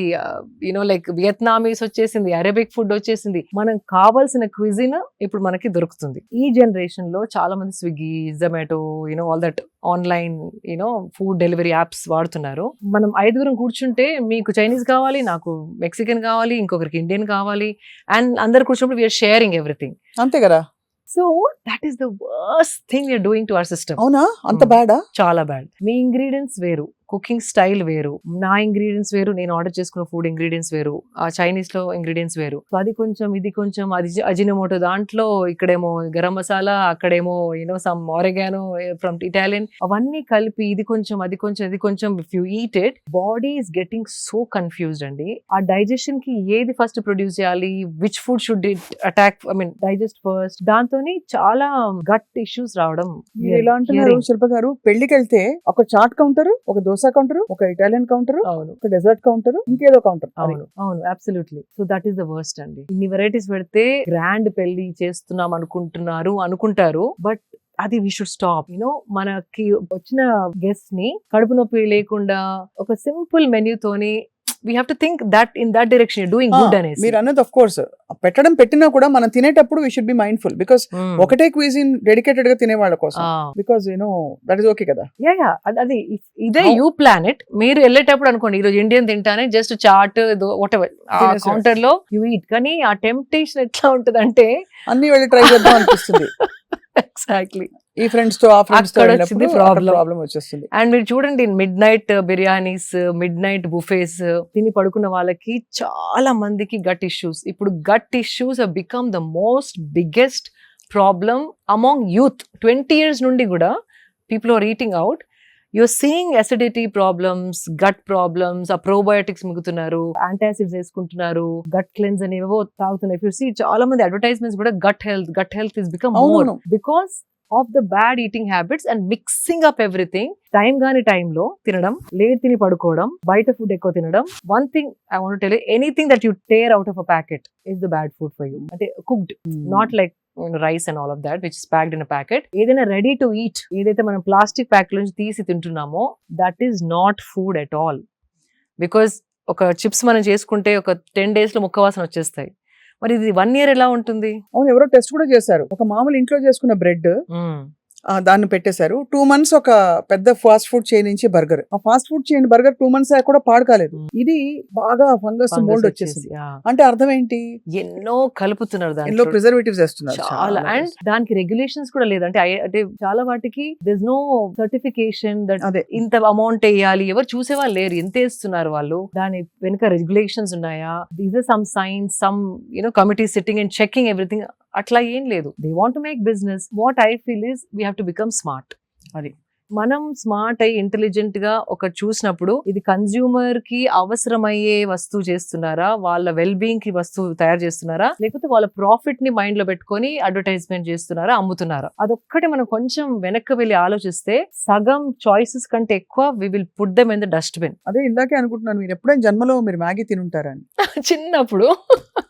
లైక్ వియత్నామీస్ వచ్చేసింది, అరబిక్ ఫుడ్ వచ్చేసింది. మనం కావాల్సిన క్విజిన్ ఇప్పుడు మనకి దొరుకుతుంది. ఈ జనరేషన్ లో చాలా మంది Swiggy, Zomato, all that online food delivery apps వాడుతున్నారు. మనం 5 కూర్చుంటే మీకు చైనీస్ కావాలి, నాకు మెక్సికన్ కావాలి, ఇంకొకరికి ఇండియన్ కావాలి, అండ్ అందరు కూర్చున్నప్పుడు వీఆర్ షేరింగ్ ఎవ్రీథింగ్. అంతే కదా. So that is the worst thing we are doing to our system. అవునా? అంత బ్యాడా? చాలా బ్యాడ్. మీ ఇంగ్రీడియంట్స్ వేరు, కుకింగ్ స్టైల్ వేరు, నా ఇంగ్రీడియంట్స్ వేరు, నేను ఆర్డర్ చేసుకున్న ఫుడ్ ఇంగ్రీడియంట్స్ వేరు, ఆ చైనీస్ లో ఇంగ్రీడియంట్స్ వేరు. సో అది కొంచెం, ఇది కొంచెం, అది అజినోమోటో దాంట్లో, ఇక్కడేమో గరం మసాలా, అక్కడేమో సమ్ ఆరెగానో ఫ్రమ్ ఇటాలియన్, అవన్నీ కలిపి ఇది కొంచెం, అది కొంచెం, ఇది కొంచెం. If you eat it, body is getting so confused అండి. ఆ డైజెషన్ కి ఏది ఫస్ట్ ప్రొడ్యూస్ చేయాలి, which food should it attack, digest first, దాంతో చాలా గట్ ఇష్యూస్ రావడం. ఎలా అంటున్నారు శిల్ప గారు, పెళ్లికి వెళ్తే ఒక చాట్ కౌంటర్, ఒక దోశ కౌంటర్, ఒక ఇటాలియన్ కౌంటర్, ఒక డెజర్ట్ కౌంటర్, ఇంకేదో కౌంటర్. అవును, absolutely. So that is the worst అండి. ఇన్ని వెరైటీస్ పెడితే గ్రాండ్ పెళ్లి చేస్తున్నాం అనుకుంటారు, బట్ అది వి షుడ్ స్టాప్. మనకి వచ్చిన గెస్ట్ ని కడుపు నొప్పి లేకుండా ఒక సింపుల్ మెన్యూ తోని we have to think that in that direction you're doing good అనేసి. మీరు అన్నది ఆఫ్ కోర్స్ పెట్టినా కూడా మనం తినేటప్పుడు we should be mindful because ఒకటే క్విజిన్ డెడికేటెడ్ గా తినే వాళ్ళ కోసం, because that is okay కదా. అది ఇదే యూ ప్లాన్ ఇట్. మీరు వెళ్ళేటప్పుడు అనుకోండి ఈరోజు ఇండియన్ తింటానే, just chaat whatever counter లో యూ ఈట్. కానీ ఆ టెంప్టేషన్ ఎట్లా ఉంటది అంటే అన్ని వెళ్ళి ట్రై చేద్దాం అనిపిస్తుంది. ఎగ్జాక్ట్లీ. ఈ ఫ్రెండ్స్ తో ప్రాబ్లం వచ్చేస్తుంది. అండ్ మీరు చూడండి, midnight biryanis, midnight buffets తిని పడుకున్న వాళ్ళకి చాలా మందికి గట్ ఇష్యూస్. ఇప్పుడు gut issues have become the most biggest problem among youth. 20 years నుండి కూడా people are eating out. You're seeing acidity problems, gut problems, ఆ probiotics మిగుతున్నారు, antacids వేసుకుంటున్నారు, gut cleanse అనేవో తాగుతున్నారు. If you see చాలా మంది advertisements కూడా gut health is become more because of the bad eating habits and mixing up everything. Time గాని టైంలో తినడం, లేట్ తిని పడుకోవడం, బయట ఫుడ్ ఎక్కువ తినడం. One thing I want to tell you, anything that you tear out of a packet is the bad food for you. అంటే cooked, not like rice and all of that which is packed in a packet. ఏదైనా ready to eat, ఏదైతే మనం plastic pack నుంచి తీసి తింటున్నామో that is not food at all. Because ఒక chips మనం చేసుకుంటే ఒక 10 days లో ముక్క వాసన వచ్చేస్తాయి. మరి ఇది 1 year ఎలా ఉంటుంది? అవును, ఎవరో టెస్ట్ కూడా చేశారు. ఒక మామూలు ఇంట్లో చేసుకున్న బ్రెడ్ దాన్ని పెట్టేశారు. 2 months ఒక పెద్ద ఫాస్ట్ ఫుడ్ చైన్ నుంచి బర్గర్, ఆ fast food chain burger 2 months కూడా పాడు కాలేదు. ఇది బాగా ఫంగస్ మోల్డ్ వచ్చేసింది. అంటే అర్థం ఏంటి? ఎన్నో కలుపుతున్నారు, ఎన్నో దాంట్లో ప్రిజర్వేటివ్స్ వేస్తున్నారు చాలా. అండ్ దానికి రెగ్యులేషన్స్ కూడా లేదు. అంటే చాలా వాటికి దిస్ నో సర్టిఫికేషన్ దట్ అదే. ఇంత అమౌంట్ వేయాలి. ఎవరు చూసే వాళ్ళు లేరు, ఎంత వేస్తున్నారు వాళ్ళు, దాని వెనుక రెగ్యులేషన్స్ ఉన్నాయా, these are some science, some committee sitting and checking everything. అట్లా ఏం లేదు. They want to make business. What I feel is we have to become smart. అది మనం స్మార్ట్ అయ్యి ఇంటెలిజెంట్ గా ఒక చూసినప్పుడు ఇది కన్స్యూమర్ కి అవసరమయ్యే వస్తువు చేస్తున్నారా, వాళ్ళ వెల్ బీయింగ్ కి వస్తువు తయారు చేస్తున్నారా, లేకపోతే వాళ్ళ ప్రాఫిట్ ని మైండ్ లో పెట్టుకొని అడ్వర్టైజ్మెంట్ చేస్తున్నారా, అమ్ముతున్నారా, అదొక్కటి మనం కొంచెం వెనక్కి వెళ్ళి ఆలోచిస్తే సగం చాయిసెస్ కంటే ఎక్కువ we will put them in the dustbin. అదే ఇందాకే అనుకుంటున్నాను, మీరు ఎప్పుడైనా జన్మలో మీరు మ్యాగీ తినుంటారని. చిన్నప్పుడు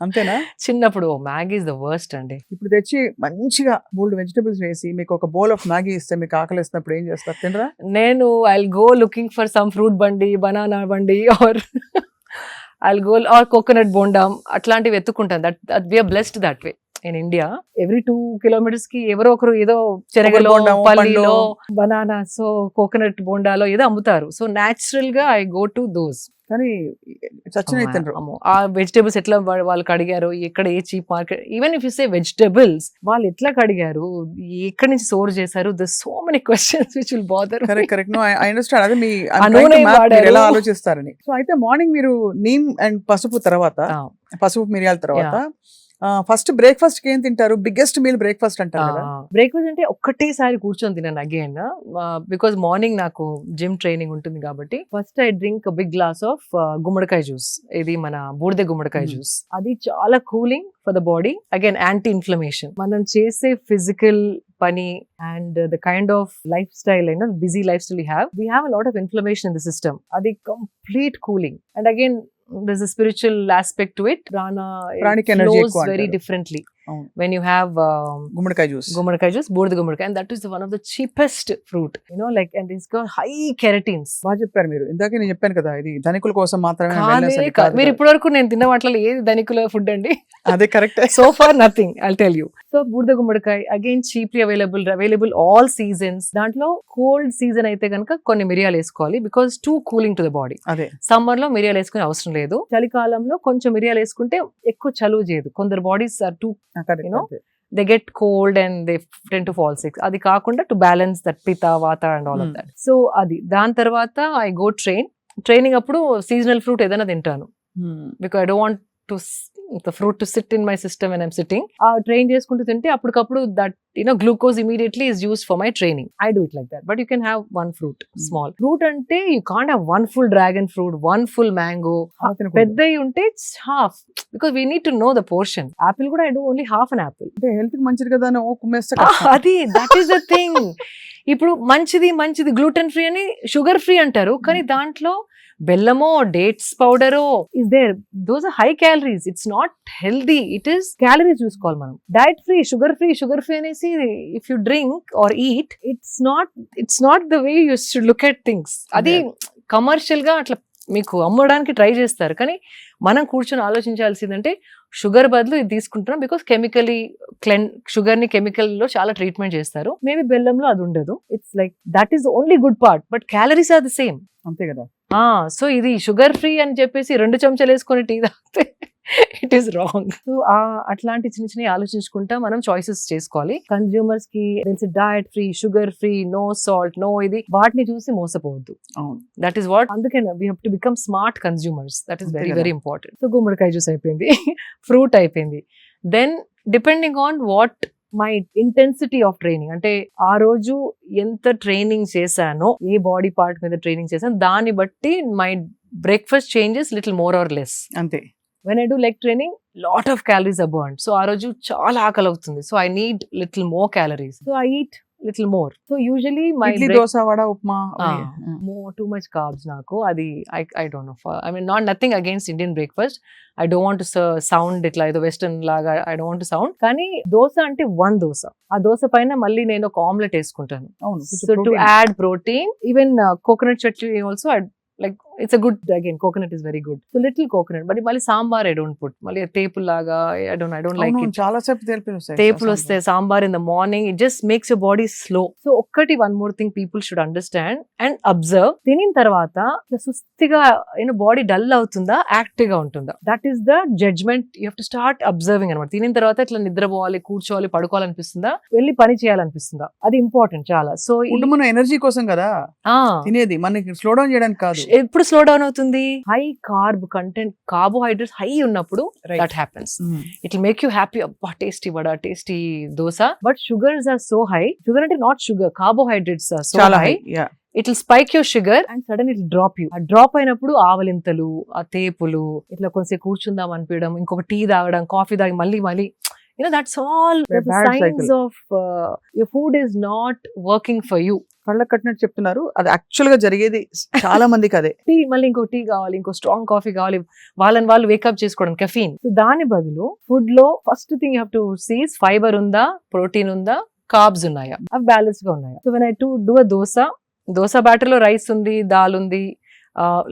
అంతేనా? చిన్నప్పుడు మ్యాగీ ఇస్ ద వర్స్ట్ అండి. ఇప్పుడు తెచ్చి మంచిగా బోల్డ్ వెజిటబుల్స్ వేసి మీకు ఒక బౌల్ ఆఫ్ మ్యాగీ ఇస్తే మీకు ఆకలి వేసినప్పుడు ఏం చేస్తారు? తినరా? నేను I'll go looking for some fruit బండి, బనానా బండి, or I'll go or coconut బోండాం, అట్లాంటివి ఎత్తుకుంటాను. That we are blessed that way. In India every 2 kilometers కి ఎవరో ఒకరు ఏదో చెరగలో, పల్లిలో, బనానాస్, కోకోనట్ బోండాలో ఏదో అమ్ముతారు. సో న్యాచురల్ గా ఐ గో టు దోస్. కానీ చచ్చిన తినరు. ఆ వెజిటేబుల్స్ ఎట్లా వాళ్ళు కడిగారు, ఎక్కడ ఏ cheap market, even if you say vegetables వాళ్ళు ఎట్లా కడిగారు, ఎక్కడి నుంచి స్టోర్ చేశారు, the so many questions which will bother. Correct. No I understand. అదే మీ ఎలా ఆలోచిస్తారని. సో అయితే మార్నింగ్ మీరు నీమ్ అండ్ పసుపు తర్వాత, పసుపు మిరియాల తర్వాత ఫస్ట్ బ్రేక్ఫాస్ట్ ఏం తింటారు? బిగ్గెస్ట్ మీల్ బ్రేక్ఫాస్ట్ అంటారు కదా. బ్రేక్ఫాస్ట్ అంటే ఒక్కటేసారి కూర్చొని తిన్నాను అగైన్, బికాస్ మార్నింగ్ నాకు జిమ్ ట్రైనింగ్ ఉంటుంది కాబట్టి. First I drink big glass of గుమ్మడికాయ జ్యూస్. ఇది మన బూడిద గుమ్మడికాయ జ్యూస్. అది చాలా cooling for the body, again anti inflammation. మనం చేసే ఫిజికల్ పని and the kind of lifestyle, busy lifestyle we have a lot of inflammation in the system. అది complete cooling. And again there's a spiritual aspect to it. Pranic energy flows very differently when you have gummadikai juice, both gummadikai, and that is one of the cheapest fruit, like, and it's got high keratins. బాగా చెప్పారు మీరు. ఇందాకే నేను చెప్పాను కదా, ఇది ధనికుల కోసం మాత్రమే. మీరు ఇప్పటి వరకు నేను తిన్న వాటిలో ఏది ధనికుల ఫుడ్ అండి? అదే correct. So far nothing, I'll tell you. So బూడిద గుమ్మడికాయ again cheaply available all seasons. దాంట్లో కోల్డ్ సీజన్ అయితే కనుక కొన్ని మిరియాలు వేసుకోవాలి, because two cooling to the body. అదే సమ్మర్ లో మిరియాలు వేసుకునే అవసరం లేదు. చలికాలంలో కొంచెం మిరియాలు వేసుకుంటే ఎక్కువ చలువ చేయదు. కొందరు bodies are too they get cold and they tend to fall sick. అది కాకుండా to balance that pitta, vata and all of that. So అది దాని తర్వాత I go training అప్పుడు సీజనల్ ఫ్రూట్ ఏదైనా తింటాను, because I don't want the fruit to sit in my system when I'm sitting. Train చేసుకుంటూ తింటే అప్పటికప్పుడు that glucose immediately is used for my training. I do it like that. But you can have one fruit, small fruit. అంటే you can't have one full dragon fruit, one full mango. పెద్దవి ఉంటే half, because we need to know the portion. Apple కూడా I do only half an apple. అంటే health కి మంచిది కదా అని కుమ్మేస్తే అది that is the thing. ఇప్పుడు మంచిది గ్లూటెన్ ఫ్రీ అని షుగర్ ఫ్రీ అంటారు, కానీ దాంట్లో బెల్లమో డేట్స్ పౌడరో is there. Those are high calories. It's not healthy. It is calories చూసుకోవాలి మనం. డైట్ ఫ్రీ, షుగర్ ఫ్రీ అనేసి if you drink or eat, it's not the way you should look at things. అది commercial గా అట్లా మీకు అమ్మడానికి try చేస్తారు, కానీ మనం కూర్చొని ఆలోచించాల్సిందంటే షుగర్ బదులు ఇది తీసుకుంటున్నాం, బికాస్ షుగర్ ని కెమికల్ లో చాలా ట్రీట్మెంట్ చేస్తారు. మేబీ బెల్లంలో అది ఉండదు. It's like that is only good part, but calories are the same. అంతే కదా. సో ఇది షుగర్ ఫ్రీ అని చెప్పేసి 2 చెంచాలు వేసుకొని టీ తాగితే ఇట్ ఈస్ రాంగ్. సో అట్లాంటి చిన్న ఆలోచించుకుంటా మనం చాయిసెస్ చేసుకోవాలి. కన్స్యూమర్స్ కి తెలిసి diet free, sugar free, no salt, no ఇది, వాటిని చూసి మోసపోవద్దు. That is what. అందుకే we have to become smart consumers. That is very very important. So గుమ్మడికాయ జ్యూస్ అయిపోయింది, ఫ్రూట్ అయిపోయింది. Then depending on what my intensity of training, అంటే ఆ రోజు ఎంత ట్రైనింగ్ చేశానో, ఏ బాడీ పార్ట్ మీద ట్రైనింగ్ చేశాను, దాన్ని బట్టి my breakfast changes little more or less. అంతే. When I do leg training, lot of calories are burned. So ఆ రోజు చాలా ఆకలి అవుతుంది. So I need little more calories. So I eat little more. So usually my idli dosa vada upma more too much carbs నాకు అది I don't know. I mean nothing against Indian breakfast. I don't want to sound ఇట్లా ఏదో western లాగా I don't want to sound. కానీ దోశ అంటే one dosa. ఆ దోశ పైన మళ్ళీ నేను ఒక ఆమ్లెట్ వేసుకుంటాను. అవును So to add protein, even coconut chutney also like it's a good, again coconut is very good, so little coconut, but mali sambar I don't put, mali tepul laga I don't like it. చాలా సేపు తేపులు వస్తాయి Tepul vaste sambar in the morning, it just makes your body slow. So okkati one more thing people should understand and observe, tinin tarvata sustiga body dull avutunda active ga untunda, that is the judgment you have to start observing anamata. Tinin tarvata itla nidra povali కూర్చోవాలి పడుకోవాలి అనిపిస్తుందా, వెళ్ళి పని చేయాలి అనిపిస్తుందా, అది important చాలా. So food మన ఎనర్జీ కోసం కదా తినేది, మనకి స్లో డౌన్ చేయడానికి కాదు. ఎప్పుడు స్లో డౌన్ అవుతుంది, high carb content, carbohydrates high ఉన్నప్పుడు that happens. It will make you happy, అబ్బా tasty vada, tasty dosa. But sugars are so high, sugar అంటే not sugar, carbohydrates are so high, it will spike your sugar and sudden it drop you. ఆ drop అయినప్పుడు ఆవలింతలు, ఆ తేపులు, ఇట్లా కొంచెం కూర్చుందాం అనిపించడం, ఇంకొక టీ తాగడం, కాఫీ తాగి మళ్ళీ that's all the signs of your food is not working for you. కళ్ళ కట్టినట్టు చెప్తున్నారు, అది యాక్చువల్ గా జరిగేది చాలా మందికి అదే. టీ మళ్ళీ ఇంకో టీ కావాలి, ఇంకో స్ట్రాంగ్ కాఫీ కావాలి, వాళ్ళు వేకప్ చేసుకోవడం కెఫీన్. సో దాని బదులు ఫుడ్ లో first thing you have to see fibre ఉందా, ప్రోటీన్ ఉందా, కార్బ్స్ ఉన్నాయా, అవి బ్యాలెన్స్ గా ఉన్నాయా. So when I do a dosa batter లో రైస్ ఉంది, దాల్ ఉంది,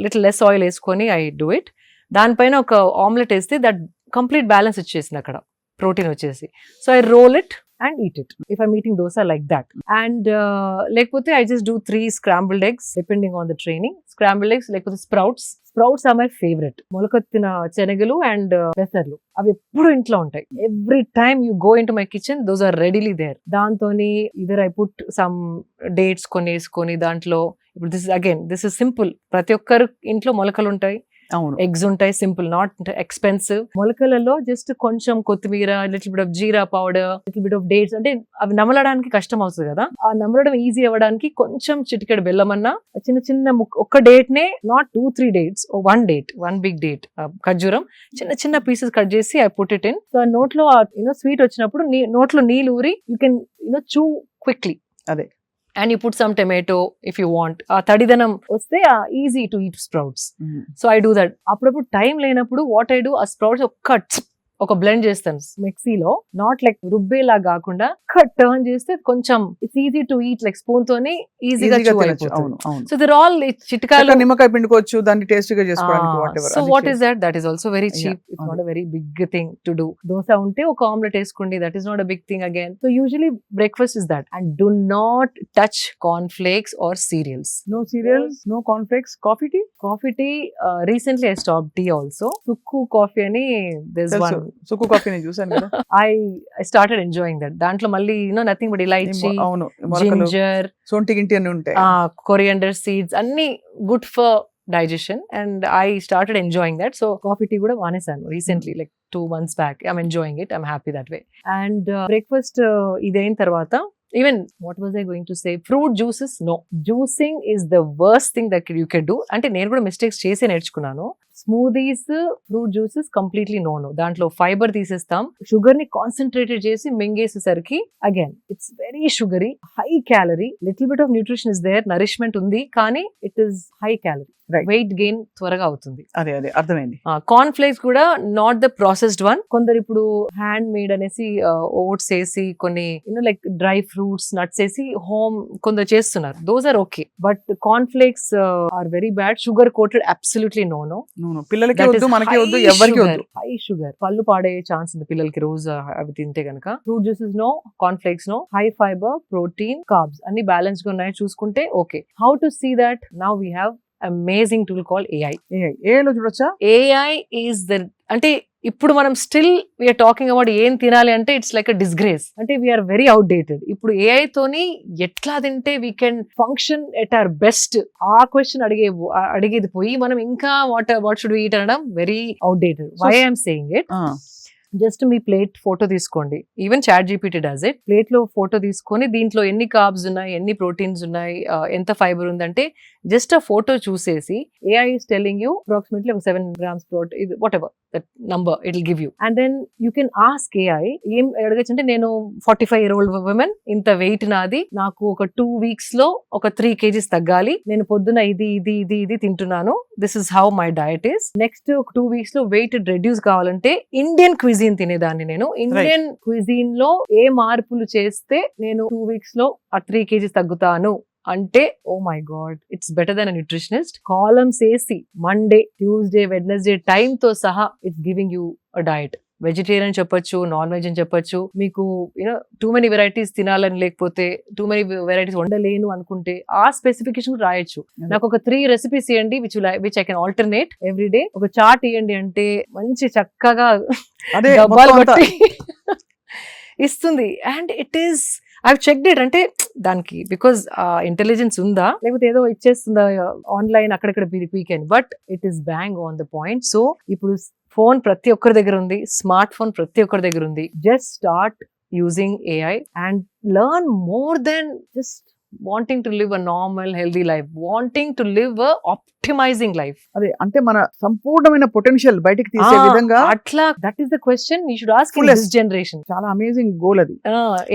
లిటిల్ లెస్ ఆయిల్ వేసుకొని ఐ డూ ఇట్. దానిపైన ఒక ఆమ్లెట్ వేస్తే దట్ కంప్లీట్ బ్యాలెన్స్ వచ్చేసింది అక్కడ, ప్రోటీన్ వచ్చేసి. So I roll it and eat it if I'm eating dosa like that. And lekapothe I just do 3 scrambled eggs depending on the training. Scrambled eggs, lekapothe sprouts are my favorite. Molakattina chenagalu and pesarlu avi eppudu intlo untai. Every time you go into my kitchen, those are readily there. Dantoni either I put some dates koni dantlo. This is simple. Prati okkaru intlo molakalu untai, eggs ఉంటాయి, simple, not expensive. మొలకలలో just కొంచెం కొత్తిమీర, little bit of jeera powder, little bit of dates, అంటే అవి నమలడానికి కష్టం అవుతుంది కదా, ఆ నమలడం ఈజీ అవ్వడానికి కొంచెం చిటికెడు బెల్లం అన్నా, చిన్న ఒక్క డేట్ నే, not 2-3 dates, one big date, ఖర్జూరం చిన్న పీసెస్ కట్ చేసి I put it in. So నోట్లో స్వీట్ వచ్చినప్పుడు నోట్లో నీళ్ళు ఊరి యూ కెన్ చూ క్విక్లీ. అదే. And you put some tomato if you want. Tadidanam vaste easy to eat sprouts. So I do that. Appudu time lenappudu what I do, a sprouts ఒక blend చేస్తాను మిక్సీలో, not like రుబ్బేలా కాకుండా cut turn చేస్తే కొంచెం it's easy to eat, like spoon తోని ఈజీగా so there all చిట్కాలు. నిమ్మకాయ పిండుకోవచ్చు దాన్ని టేస్టీగా చేసుకోవడానికి. So what is that is also very cheap, it's not a very big thing to do. Dosa ఉంటే ఒక ఆమ్లెట్ వేసుకోండి, that is not a big thing again. So usually breakfast is that. And do not touch corn flakes or cereals. No cereals, no corn flakes. Coffee tea recently I stop tea also. సుక్కు coffee అని there's one. Sukku coffee నేను చూసాను కదా. I started enjoying that. దాంట్లో మళ్ళీ nothing but elaichi, ginger, సొంటి గింటి అన్ని ఉంటాయి, కొరియండర్ సీడ్స్, అన్ని good for digestion, and I started enjoying that. So coffee tea kuda manesanu recently, like 2 months back. I'm enjoying it, I'm happy that way. And breakfast idain tarvata, even what was I going to say, fruit juices, no, juicing is the worst thing that you can do. Ante nenu kuda mistakes chese nerchukunnanu. Smoothies, fruit juices completely no. Dantlo fiber తీసేస్తాం, sugar ni concentrated చేసి మింగేసేసరికి again it's very sugary, high calorie, little bit of nutrition is there, nourishment ఉంది, కానీ it is high calorie, right? Weight gain త్వరగా అవుతుంది. అదే అర్థమైంది. Corn flakes కూడా not the processed one. కొందరు ఇప్పుడు హ్యాండ్ మేడ్ అనేసి ఓట్స్ వేసి కొన్ని లైక్ డ్రై ఫ్రూట్స్, నట్స్ వేసి హోమ్ కొందరు చేస్తున్నారు, those are okay. But corn flakes are very bad, sugar coated, absolutely no. పిల్లలకి వద్దు, మనకి వద్దు, ఎవరికి వద్దు. హై షుగర్, పళ్ళు పాడయ్యే ఛాన్స్ ఉంది పిల్లలకి రోజు అవి తింటే కనుక. Fruit juices no, corn flakes no, high fibre, protein, carbs అన్ని బ్యాలెన్స్ గా ఉన్నాయి చూసుకుంటే okay. How to see that? Now we have amazing tool called AI. AI లో చూడొచ్చా? AI is the, అంటే ఇప్పుడు మనం స్టిల్ వీఆర్ టాకింగ్ అబౌట్ ఏం తినాలి అంటే ఇట్స్ లైక్ అ డిస్గ్రేస్, అంటే వీఆర్ వెరీ అవుట్డేటెడ్. ఇప్పుడు AI తోని ఎట్లా తింటే we can function at our best, ఆ క్వశ్చన్ అడిగేది పోయి మనం ఇంకా వాట్ షుడ్ వి ఈట్ అనడం very outdated. Why I'm saying it, just మీ ప్లేట్ ఫోటో తీసుకోండి, even ChatGPT does it. Plate లో ఫోటో తీసుకొని దీంట్లో ఎన్ని కార్బ్స్ ఉన్నాయి, ఎన్ని ప్రోటీన్స్ ఉన్నాయి, ఎంత ఫైబర్ ఉందంటే జస్ట్ ఆ ఫోటో చూసేసి AI is telling you approximately 7 grams protein, whatever that number it will give you, and then you can ask AI ఏం అడగచ్చు అంటే నేను 45-year-old women, ఇంత వెయిట్ నాది, నాకు ఒక 2 weeks లో ఒక 3 kgs తగ్గాలి, నేను పొద్దున ఇది తింటున్నాను, this is how my diet is, next 2 weeks లో వెయిట్ రెడ్యూస్ కావాలంటే ఇండియన్ క్విజీన్ తినేదాన్ని, నేను ఇండియన్ క్విజీన్ లో ఏ మార్పులు చేస్తే నేను 2 weeks లో ఆ 3 kgs తగ్గుతాను అంటే, oh my God, it's better than nutritionist. Columns వేసి మండే, ట్యూస్డే, వెడ్నెస్డే టైమ్ తో సహా it's giving you a diet. Vegetarian చెప్పొచ్చు, నాన్ వెజ్ అని చెప్పొచ్చు, మీకు యూనో టూ మెనీ వెరైటీస్ తినాలని లేకపోతే టూ మెనీ వెరైటీస్ వండలేను అనుకుంటే ఆ స్పెసిఫికేషన్ రాయొచ్చు. నాకు ఒక 3 recipes ఇవ్వండి which I can alternate every day, ఒక చార్ట్ ఇవ్వండి అంటే మంచి చక్కగా డబ్బాలు కొట్టి ఇస్తుంది. And it is, I checked it, అంటే దానికి బికాస్ ఇంటెలిజెన్స్ ఉందా లేకపోతే ఏదో ఇచ్చేస్తుందా ఆన్లైన్ అక్కడక్కడ పీకెన్, but it is bang on the point. So ఇప్పుడు ఫోన్ ప్రతి ఒక్కరి దగ్గర ఉంది, స్మార్ట్ ఫోన్ ప్రతి ఒక్కరి దగ్గర ఉంది. Just start using AI and learn more than just wanting to live a normal healthy life, wanting to live a optimizing life. అదే అంటే మన సంపూర్ణమైన పొటెన్షియల్ బయటికి తీసే విధంగా అట్లా, that is the question you should ask in this generation. చాలా amazing goal అది.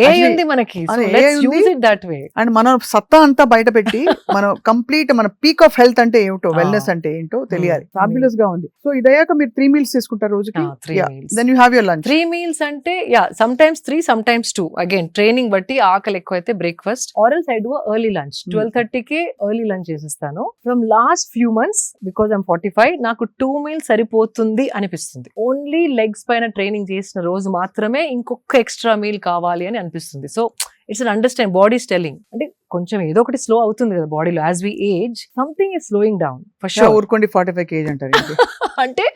AI ఉంది మనకి, so let's use it that way. And మన సత్తా అంతా బయట పెట్టి మనం కంప్లీట్ మన పీక్ ఆఫ్ హెల్త్ అంటే ఏమిటో, వెల్నెస్ అంటే ఏంటో తెలియాలి. ఫ్యాబులస్ గా ఉంది. సో ఇదయ్యాక మీరు 3 meals తీసుకుంటారు రోజుకి. 3 meals. Then you have your lunch. 3 meals అంటే sometimes 3, sometimes 2. Again training బట్టి ఆకలి ఎక్కువ అయితే breakfast, or else I do early lunch. 12:30కి ఎర్లీ లంచ్ చేసేస్తాను. From last few months because I'm 45, నాకు 2 meals సరిపోతుంది అనిపిస్తుంది. ఓన్లీ లెగ్స్ పైన ట్రైనింగ్ చేసిన రోజు మాత్రమే ఇంకొక ఎక్స్ట్రా మీల్ కావాలి అని అనిపిస్తుంది. So it's an understand, body telling అంటే కొంచెం ఏదో ఒకటి స్లో అవుతుంది కదా బాడీలో. As we age something is slowing down for sure. ఊరుకోండి 45 kg అంటారు అంటే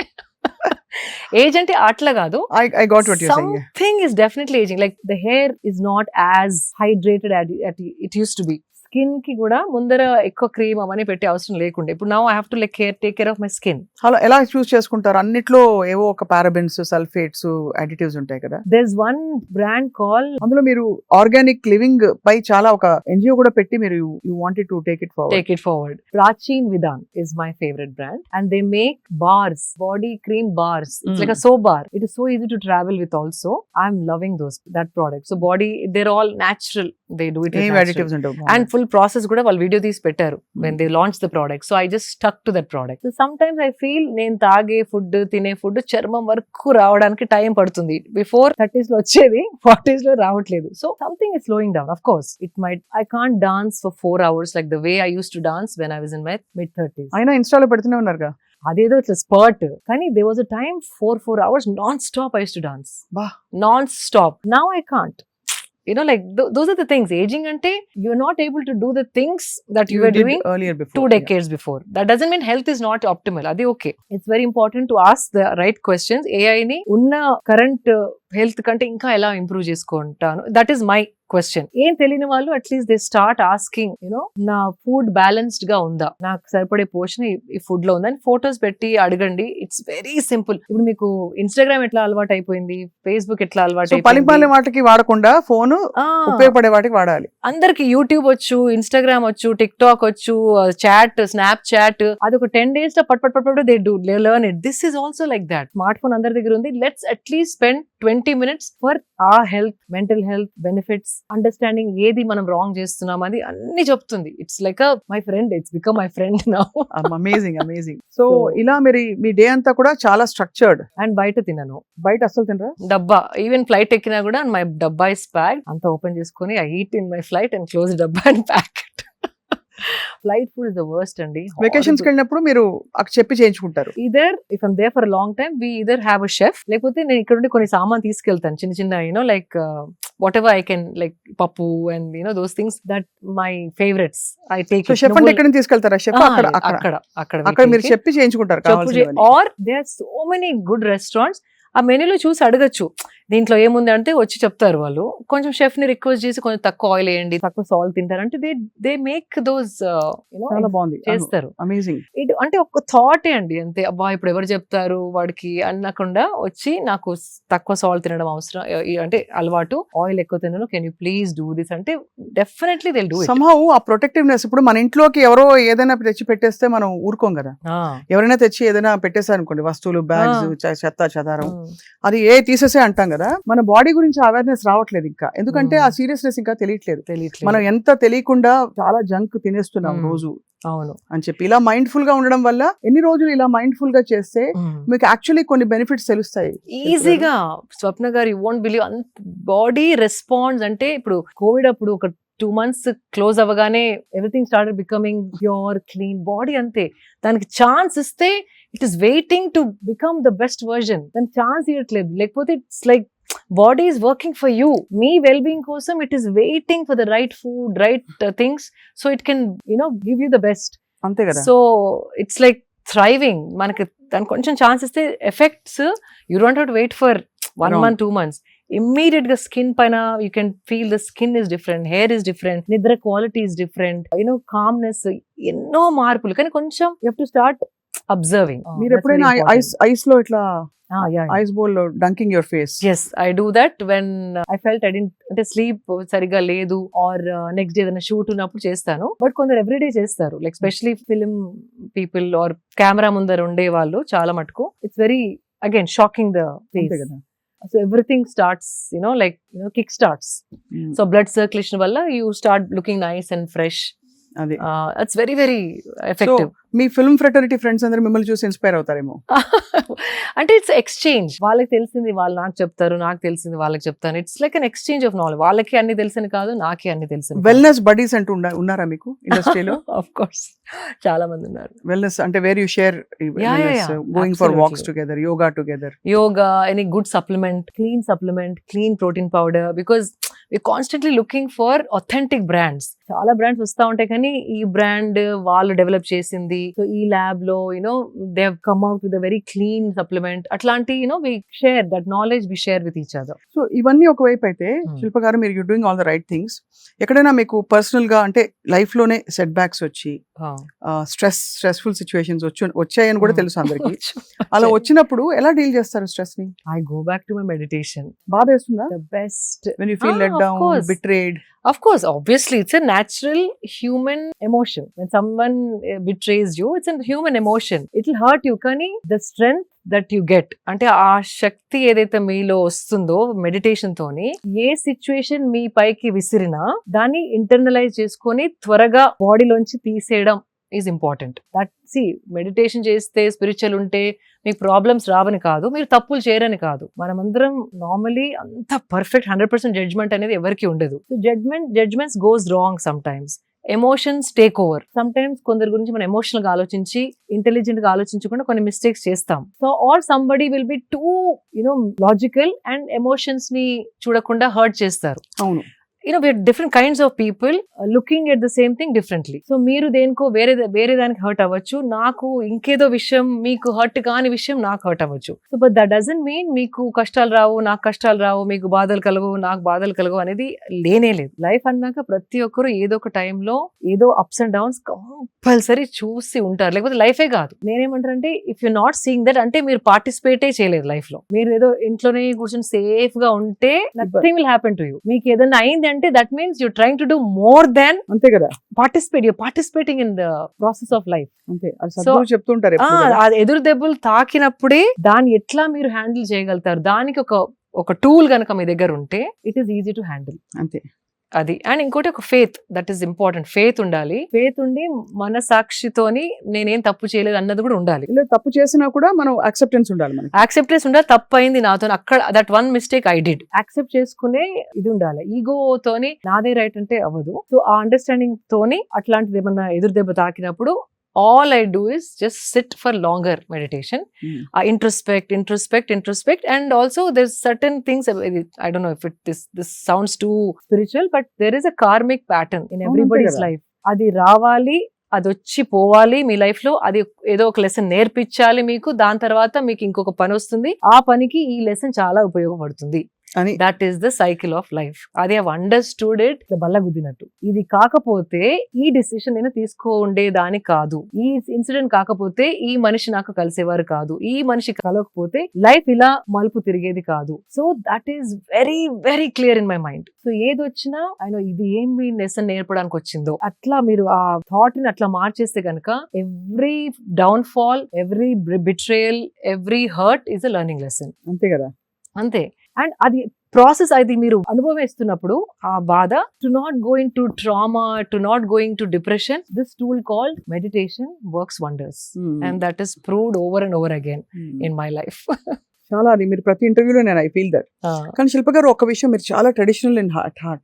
ఏజ్ అంటే అట్లా కాదు, I got what you're saying. something is definitely aging, like the hair is not as hydrated as it used to be. Skin కి కూడా ముందర ఎక్కువ క్రీమ్ అవన్నీ పెట్టే అవసరం లేకుండా ఇప్పుడు now I have to take care of my skin. అలా ఎలా చూస్ చేసుకుంటారు? అన్నిట్లో ఏవో ఒక పారాబెన్స్, సల్ఫేట్స్, అడిటివ్స్ ఉంటాయి కదా. there's one brand called, అందులో మీరు ఆర్గానిక్ లివింగ్ పై చాలా ఒక NGO కూడా పెట్టి మీరు you wanted to take it forward. Prachin Vidan is my favorite brand and they make bars, body cream bars. It's like a soap bar. It is so easy to travel with also. I'm loving that product. So body, they're all natural. They do it with natural. Additives ఉంటాయి. And full process కూడా వాళ్ళు video తీసి పెట్టారు when they launched the product. So I just stuck to that product. So sometimes I feel నేను తాగే food, తినే food చర్మం వరకు రావడానికి టైం పడుతుంది. బిఫోర్ 30s లో వచ్చేది 40s లో రావట్లేదు. So something is slowing down. Of course it might, I can't dance for 4 hours like the way I used to dance when I was in my mid-30s. అయినా ఇన్స్టాలో పెడుతూనే ఉన్నారుగా. అదేదో ఇట్లా స్పర్ట్, కానీ there was a time 4 hours non-stop I used to dance. Non-stop. Now I can't. You know, like those are the things. Aging ante you're not able to do the things that you were doing earlier before 2 decades before. That doesn't mean health is not optimal. Adi okay. It's very important to ask the right questions. AI ni unna current health kante inka ela improve chesukontanu. That is my question. ఏం తెలియని వాళ్ళు at least they start asking, you know నా food balanced గా ఉందా, నాకు సరిపడే పోషన్ ఈ food లో ఉందని ఫోటోస్ పెట్టి అడగండి. It's very simple. ఇప్పుడు మీకు ఇన్స్టాగ్రామ్ ఎట్లా అలవాటు అయిపోయింది, ఫేస్బుక్ ఎట్లా అలవాటు అయిపోయింది, వాటికి వాడకుండా ఫోన్ ఉపయోగపడే వాటికి వాడాలి. అందరికి యూట్యూబ్ వచ్చు, ఇన్స్టాగ్రామ్ వచ్చు, టిక్ టాక్ వచ్చు, చాట్, స్నాప్ చాట్, అది ఒక 10 days లో పట్ they do learn it. This is also like that. Smart phone అందరి దగ్గర ఉంది. Let's at least spend 20 minutes for our health, mental health benefits, understanding ఏది మనం రాంగ్ చేస్తున్నాం అది అన్ని చెప్తుంది. It's like my friend, it's become my friend now. Amazing. So ఇలా మీరు మీ డే అంతా కూడా చాలా స్ట్రక్చర్డ్. అండ్ బయట తినను, బయట అసలు తినరా? డబ్బా, ఈవెన్ ఫ్లైట్ ఎక్కినా కూడా మై డబ్బా ఇస్ ప్యాక్డ్. అంతా ఓపెన్ చేసుకుని I eat in my flight and close డబ్బా and pack. Flight food is the worst అండి. వెకేషన్స్ కి వెళ్ళినప్పుడు మీరు అక్కడ చెప్పి చేయించుకుంటారు. Either if I'm there for a long time we either have a chef, లేకపోతే నేను ఇక్కడ నుండి కొన్ని సామాన్ తీసుకెళ్తాను చిన్న you know like whatever I can, like pappu and you know those things that my favorites I take. So chef అంటే ఎక్కడ తీసుకెళ్తారా? షెఫ్ అక్కడ మీరు చెప్పి చేయించుకుంటారు కావాల్సినవి. Or there are so many good restaurants ఆ మెనూలో చూసి అడగచ్చు దీంట్లో ఏముంది అంటే వచ్చి చెప్తారు వాళ్ళు. కొంచెం షెఫ్ ని రిక్వెస్ట్ చేసి కొంచెం తక్కువ ఆయిల్ వేయండి, తక్కువ సాల్ట్ తింటారు అంటే దే మేక్ దోస్ చాలా బాగుంది, చేస్తారు. అమేజింగ్. ఇది అంటే ఒక థాటే అండి అంతే. అబ్బా ఇప్పుడు ఎవరు చెప్తారు వాడికి అనకుండా వచ్చి నాకు తక్కువ సాల్ట్ తినడం అవసరం అంటే అలవాటు, ఆయిల్ ఎక్కువ తినను, can you please do this అంటే definitely they do it. Somehow ఆ ప్రొటెక్టివ్నెస్. ఇప్పుడు మన ఇంట్లోకి ఎవరో ఏదైనా తెచ్చి పెట్టేస్తే మనం ఊరుకోం కదా. ఎవరైనా తెచ్చి ఏదైనా పెట్టేశారు అనుకోండి, వస్తువులు, బ్యాగ్స్, చెత్త చెదారం, అది తీసేసే అంటాం కదా. మన బాడీ గురించి అవేర్నెస్ రావట్లేదు ఇంకా, ఎందుకంటే ఆ సీరియస్నెస్ ఇంకా తెలియట్లేదు. మనం ఎంత తెలియకుండా చాలా జంక్ తినేస్తున్నాం రోజు. అవును అని చెప్పి ఇలా మైండ్ఫుల్ గా ఉండడం వల్ల ఎన్ని రోజులు ఇలా మైండ్ఫుల్ గా చేస్తే మీకు యాక్చువల్లీ కొన్ని బెనిఫిట్స్ తెలుస్తాయి ఈజీగా. స్వప్న గారు you won't believe, body response అంటే ఇప్పుడు కోవిడ్ అప్పుడు ఒక 2 months క్లోజ్ అవ్వగానే everything started becoming pure clean body. అంతే, దానికి ఛాన్స్ ఇస్తే it is waiting to become the best version. దానికి ఛాన్స్ ఇవ్వట్లేదు, లేకపోతే it's like body is working for you, మీ వెల్ బీయింగ్ కోసం it is waiting for the right food, right things, so it can give you the best. అంతే కదా. So it's like thriving. మనకి దానికి కొంచెం ఛాన్స్ ఇస్తే effects you don't have to wait for 1 month 2 months. Immediate గా skin పైన you can feel the skin is different, hair is different, నిద్ర quality is different, calmness, ఎన్నో మార్పులు. కానీ కొంచెం you have to start observing. మీరు ఎప్పుడైనా ఐస్ లో ఇట్లా ఐస్ బౌల్ లో dunking your face? yes I do that when I felt I didn't అంటే స్లీప్ సరిగా లేదు ఆర్ నెక్స్ట్ డే ఏదైనా షూట్ ఉన్నప్పుడు చేస్తాను. బట్ కొందరు ఎవ్రీడే చేస్తారు, like specially film people or camera ముందర ఉండే వాళ్ళు చాలా మటుకు. It's very again shocking the face. So everything starts like kick starts. So blood circulation valla you start looking nice and fresh. It's very very effective. So me film fraternity friends అందరూ మిమ్మల్ని చూసి inspire అవుతారేమో. అంటే it's exchange. వాళ్ళకి తెలిసింది వాళ్ళు నాకు చెప్తారు, నాకు తెలిసింది వాళ్ళకి చెప్తాను. It's like an exchange of knowledge. వాళ్ళకి అన్ని తెలిసింది కాదు, నాకే అన్ని తెలిసింది. వెల్నెస్ బడీస్ అంటూ ఉన్నారా మీకు ఇండస్ట్రీలో? ఆఫ్ కోర్స్ చాలా మంది ఉన్నారు. వెల్నెస్ అంటే where you share going for walks together, yoga together. Yoga, any good supplement, clean protein powder, because we constantly looking for authentic brands. చాలా బ్రాండ్స్ వస్తా ఉంటాయి కానీ ఈ బ్రాండ్ వాళ్ళు డెవలప్ చేసింది, సో ఈ ల్యాబ్ లో they have come out with a very clean supplement. అట్లాంటి we share that knowledge, we share with each other. So ఇవన్నీ ఒకవైపు అయితే శిల్ప గారు, మీరు you doing all the right things. ఎక్కడైనా మీకు పర్సనల్ గా అంటే లైఫ్ లోనే సెట్ బ్యాక్స్ వచ్చి స్ట్రెస్ఫుల్ సిచ్యువేషన్స్ వచ్చాయని కూడా తెలుసు అందరికి. అలా వచ్చినప్పుడు ఎలా డీల్ చేస్తారు స్ట్రెస్ ని? I go back to my meditation. బాధ వేస్తుందా? The best. When you feel let down, betrayed. Of course, obviously, it's a natural human emotion. When someone betrays you, it's a human emotion. It'll hurt you, kani the strength that you get, అంటే ఆ శక్తి ఏదైతే మీలో వస్తుందో meditation తోని, ఏ situation మీ పైకి విసిరినా దాన్ని internalise చేసుకొని త్వరగా బాడీలోంచి తీసేయడం ఈజ్ ఇంపార్టెంట్. దట్ మెడిటేషన్ చేస్తే, స్పిరిచువల్ ఉంటే మీకు ప్రాబ్లమ్స్ రావని కాదు, మీరు తప్పులు చేయరని కాదు. మనమందరం నార్మలీ అంత పర్ఫెక్ట్ 100% జడ్జ్మెంట్ అనేది ఎవరికి ఉండదు. Judgements goes wrong sometimes. Emotions take over. Sometimes కొందరి గురించి మనం ఎమోషనల్ గా ఆలోచించి, ఇంటెలిజెంట్ గా ఆలోచించకుండా కొన్ని మిస్టేక్స్ చేస్తాం. So or somebody will be too logical and emotions ని చూడకుండా హర్ట్ చేస్తారు. అవును. we are different kinds of people looking at the same thing differently. So మీరు దేనికో వేరే దానికి హర్ట్ అవ్వచ్చు, నాకు ఇంకేదో విషయం, మీకు హర్ట్ కాని విషయం నాకు హర్ట్ అవ్వచ్చు. So but that doesn't mean మీకు కష్టాలు రావు, నాకు కష్టాలు రావు, మీకు బాధలు కలవు, నాకు బాధలు కలవు అనేది లేనే లేదు. లైఫ్ అన్నాక ప్రతి ఒక్కరు ఏదో ఒక టైంలో ఏదో అప్స్ అండ్ డౌన్స్ కంపల్సరీ చూసి ఉంటారు, లేకపోతే లైఫే కాదు. నేనేమంటారంటే if you not seeing that అంటే మీరు పార్టిసిపేటే చేయలేదు లైఫ్ లో. మీరు ఏదో ఇంట్లోనే కూర్చొని సేఫ్ గా ఉంటే nothing will happen to you. మీకు ఏదైనా అయింది అంటే that means you're trying to do more than అంతే కదా participate. You're participating in the process of life. అంతే. అది సద్గురు చెప్తుంటారు. ఎదురు దెబ్బలు తాకినప్పుడే దాన్ని ఎట్లా మీరు హ్యాండిల్ చేయగలుగుతారు, దానికి ఒక టూల్ గనక మీ దగ్గర ఉంటే it is easy to handle. అంతే. అది. అండ్ ఇంకోటి ఒక faith, that is important. Faith ఉండాలి. ఫేత్ ఉండి మన సాక్షితోని నేనేం తప్పు చేయలేదు అన్నది కూడా ఉండాలి. ఇలా తప్పు చేసినా కూడా మనం యాక్సెప్టెన్స్ ఉండాలి. యాక్సెప్టెన్స్ ఉండాలి. తప్పు అయింది నాతో, అక్కడ that one mistake I did, accept చేసుకునే ఇది ఉండాలి. ఈగో తోని నాదే రైట్ అంటే అవ్వదు. సో ఆ అండర్స్టాండింగ్ తోని అట్లాంటిది ఏమన్నా ఎదురు దెబ్బ తాకినప్పుడు all I do is just sit for longer meditation. Introspect, and also there's certain things, I don't know if this sounds too spiritual, but there is a karmic pattern in everybody's life. Adi ravali, అది వచ్చి పోవాలి మీ life లో, అది ఏదో ఒక lesson నేర్పించాలి మీకు, దాని తర్వాత మీకు ఇంకొక పని వస్తుంది, ఆ పనికి ఈ లెసన్ చాలా ఉపయోగపడుతుంది అని that is the cycle of life. అది ఐ అండర్స్టూడ్ ఇట్ బల్ల గుద్దినట్టు. ఇది కాకపోతే ఈ డెసిషన్ నేను తీసుకోండేదాని కాదు, ఈ ఇన్సిడెంట్ కాకపోతే ఈ మనిషి నాకు కలిసేవారు కాదు, ఈ మనిషి కలవకపోతే లైఫ్ ఇలా మలుపు తిరిగేది కాదు. So that is very very clear in my mind. So ఏది వచ్చినా ఆయన ఇది ఏమి లెసన్ నేర్పడానికి వచ్చిందో అట్లా మీరు ఆ థాట్ ని అట్లా మార్చేస్తే కనుక every down fall, every betrayal, every hurt is a learning lesson. అంతే కదా. అంతే. అండ్ అది ప్రాసెస్, అది మీరు అనుభవిస్తున్నప్పుడు ఆ బాధ, to not going to trauma, to not going to depression, this tool called meditation works wonders and that is proved over and over again in my life. చాలా అది మీరు ప్రతి ఇంటర్వ్యూలో నేను ఐ ఫీల్ దట్. కానీ శిల్ప గారు ఒక విషయం, మీరు చాలా ట్రెడిషనల్ ఇన్ హార్ట్.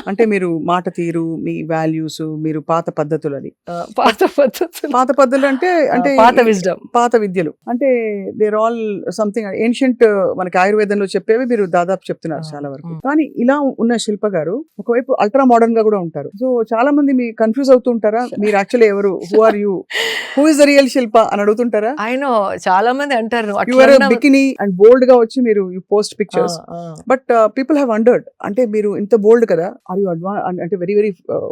అంటే మీరు మాట తీరు, మీ వాల్యూస్, మీరు పాత పద్ధతులు, అది పాత పద్ధతులు అంటే అంటే పాత విజ్డమ్, పాత విద్యలు, అంటే దేర్ ఆల్ సంథింగ్ ఏన్షియంట్ మనకి ఆయుర్వేదంలో చెప్పేవి మీరు దాదాపు చెప్తున్నారు చాలా వరకు. కానీ ఇలా ఉన్న శిల్ప గారు ఒకవైపు అల్ట్రా మోడర్న్ గా కూడా ఉంటారు. సో చాలా మంది మీ కన్ఫ్యూజ్ అవుతూ ఉంటారా, మీరు యాక్చువల్లీ ఎవరు, who are you, who is the real Shilpa అని అడుగుతుంటారా? ఆయన చాలా మంది అంటారు యువర్ బికినీ అండ్ బోల్డ్ గా వచ్చి మీరు you post pictures, but people have wondered, అంటే మీరు ఇంత బోల్డ్ కదా, ఆర్ యూ అంటే very very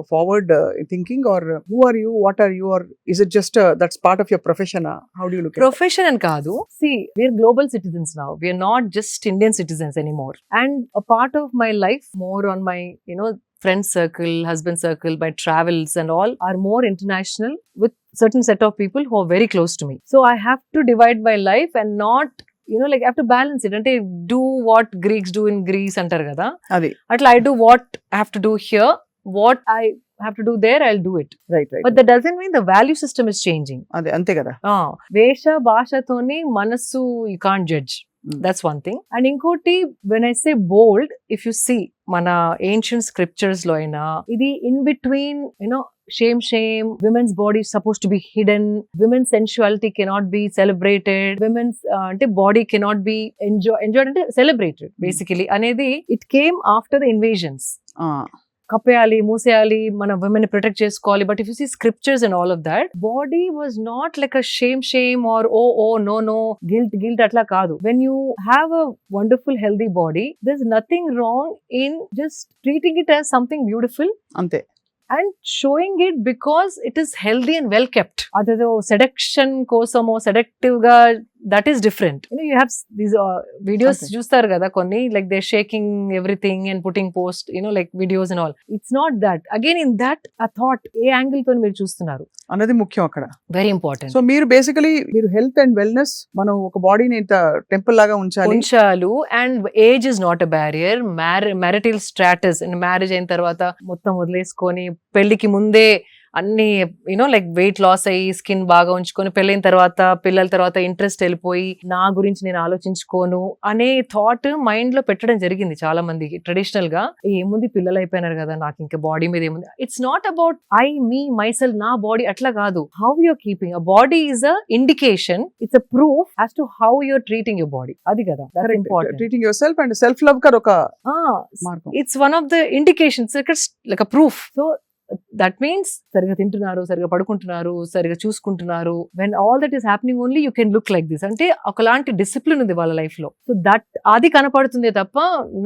forward thinking, or who are you, what are you, or is it just that's part of your profession? How do you look? Profession అని కాదు. See, we are global citizens now. We are not just Indian citizens anymore. And a part of my life, more on my, friend circle, husband circle, my travels and all are more international with certain set of people who are very close to me. So I have to divide my life and not, like I have to balance it. Ante do what Greeks do in Greece antar kada. Adi. Atla I do what I have to do here. What I have to do there, I'll do it. Right. But that doesn't mean the value system is changing. Ade ante kada. Vesha bhashatoni manassu you can't judge. That's one thing. And inkoti, when I say bold, if you see mana ancient scriptures lo aina idi in between, shame, women's body is supposed to be hidden, women's sensuality cannot be celebrated, women's body cannot be enjoyed ante celebrated basically anedi it came after the invasions. కప్పేయాలి, మూసేయాలి, మన women ని protect చేసుకోవాలి. But if you see scriptures and all of that, body was not like a shame or oh no guilt అట్లా కాదు. When you have a wonderful healthy body, there is nothing wrong in just treating it as something beautiful అంతే, and showing it because it is healthy and well kept. అదేదో seduction కోసమో seductive గా, that is different. You have these videos చూస్తారు కదా కొన్ని, like they shaking everything and putting post, like videos and all. It's not that. Again in that ఆ thought ఏ angle తో మీరు చూస్తున్నారు అన్నది ముఖ్యం అక్కడ, వెరీ ఇంపార్టెంట్. సో మీరు బేసికలీ మీరు హెల్త్ అండ్ వెల్నెస్, మనం ఒక బాడీని ఇంత టెంపుల్ లాగా ఉంచాలి. And age is not a barrier. Marital status, marriage అయిన తర్వాత మొత్తం వదిలేసుకొని, పెళ్లికి ముందే అన్ని లైక్ వెయిట్ లాస్ అయ్యి స్కిన్ బాగా ఉంచుకొని, పెళ్ళైన తర్వాత పిల్లల తర్వాత ఇంట్రెస్ట్ వెళ్ళిపోయి నా గురించి నేను ఆలోచించుకోను అనే థాట్ మైండ్ లో పెట్టడం జరిగింది చాలా మందికి. ట్రెడిషనల్ గా ఏముంది, పిల్లలు అయిపోయినారు కదా, నాకు ఇంకా బాడీ మీద ఏముంది. It's not about me myself, నా బాడీ అట్లా కాదు. How you're keeping a body is a indication, it's a proof as to how you're treating your body. అది కదా important. Treating yourself and self love కదా ఒక మార్గం. It's one of the indications, like a proof. So that means సరిగా తింటున్నారు, సరిగా పడుకుంటున్నారు, సరిగా చూసుకుంటున్నారు. When all that is happening only you can look like this. అంటే ఒకలాంటి డిసిప్లిన్ ఉంది వాళ్ళ లైఫ్ లో. సో దట్ అది కనపడుతుంది తప్ప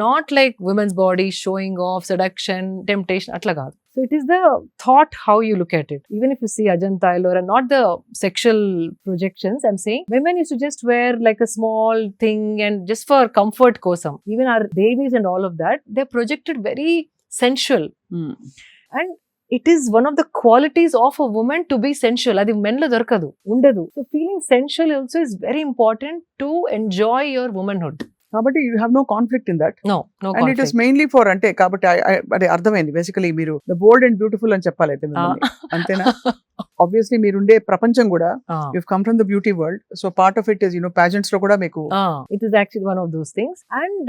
not like women's body showing off, seduction, temptation అట్లా కాదు. So it is the thought how you look at it. Even if you see Ajanta, Ellora, not the sexual projections, I'm saying women used to just wear like a small thing and just for comfort kosam. Even our Devis and all of that, they're projected very sensual. And it is one of the qualities of a woman to be sensual. Adi men lo dorkadu, undadu. So feeling sensual also is very important to enjoy your womanhood. కాబట్టి you have no conflict in that. No and conflict. It is mainly for, అంటే కాబట్టి అదే అర్థమైంది. Basically మీరు the bold and beautiful అని చెప్పాలి అయితే అంతేనా? ఆబ్వియస్లీ మీరుండే ప్రపంచం కూడా you come from the beauty world, so part of it is pageants లో కూడా మీకు It is actually one of those things. And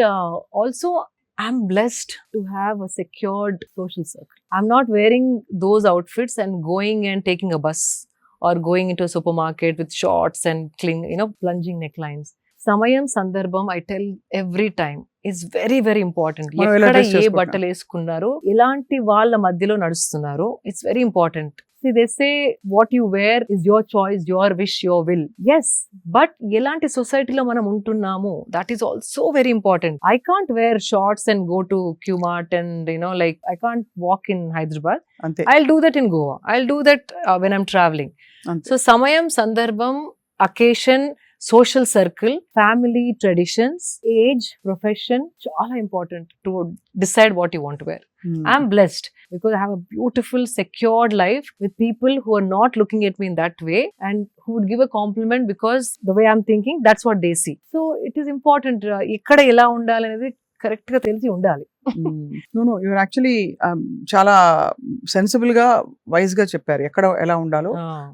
also I'm blessed to have a secured social circle. I'm not wearing those outfits and going and taking a bus or going into a supermarket with shorts and plunging necklines. Samayam Sandarbham, I tell every time, is very very important. ఎక్కడ ఏ బట్టలు వేసుకున్నారు, ఎలాంటి వాళ్ళ మధ్యలో నడుస్తున్నారు, it's very important. See, they say what you wear is your choice, your wish, your will. Yes, but elanti society lo manam untunnamu, that is also very important. I can't wear shorts and go to Qmart and like I can't walk in Hyderabad. అంతే I'll do that in Goa. I'll do that when I'm traveling. అంతే So samayam, sandarbham, occasion, social circle, family, traditions, age, profession, chala important to decide what you want to wear. Hmm. I'm blessed because I have a beautiful, secured life with people who are not looking at me in that way and who would give a compliment because the way I'm thinking, that's what they see. So it is important. Ikkada ela undali anedi correct ga telisi undali. No you're actually చాలా sensible గా wise గా చెప్పారు ఎక్కడ ఎలా ఉండాలో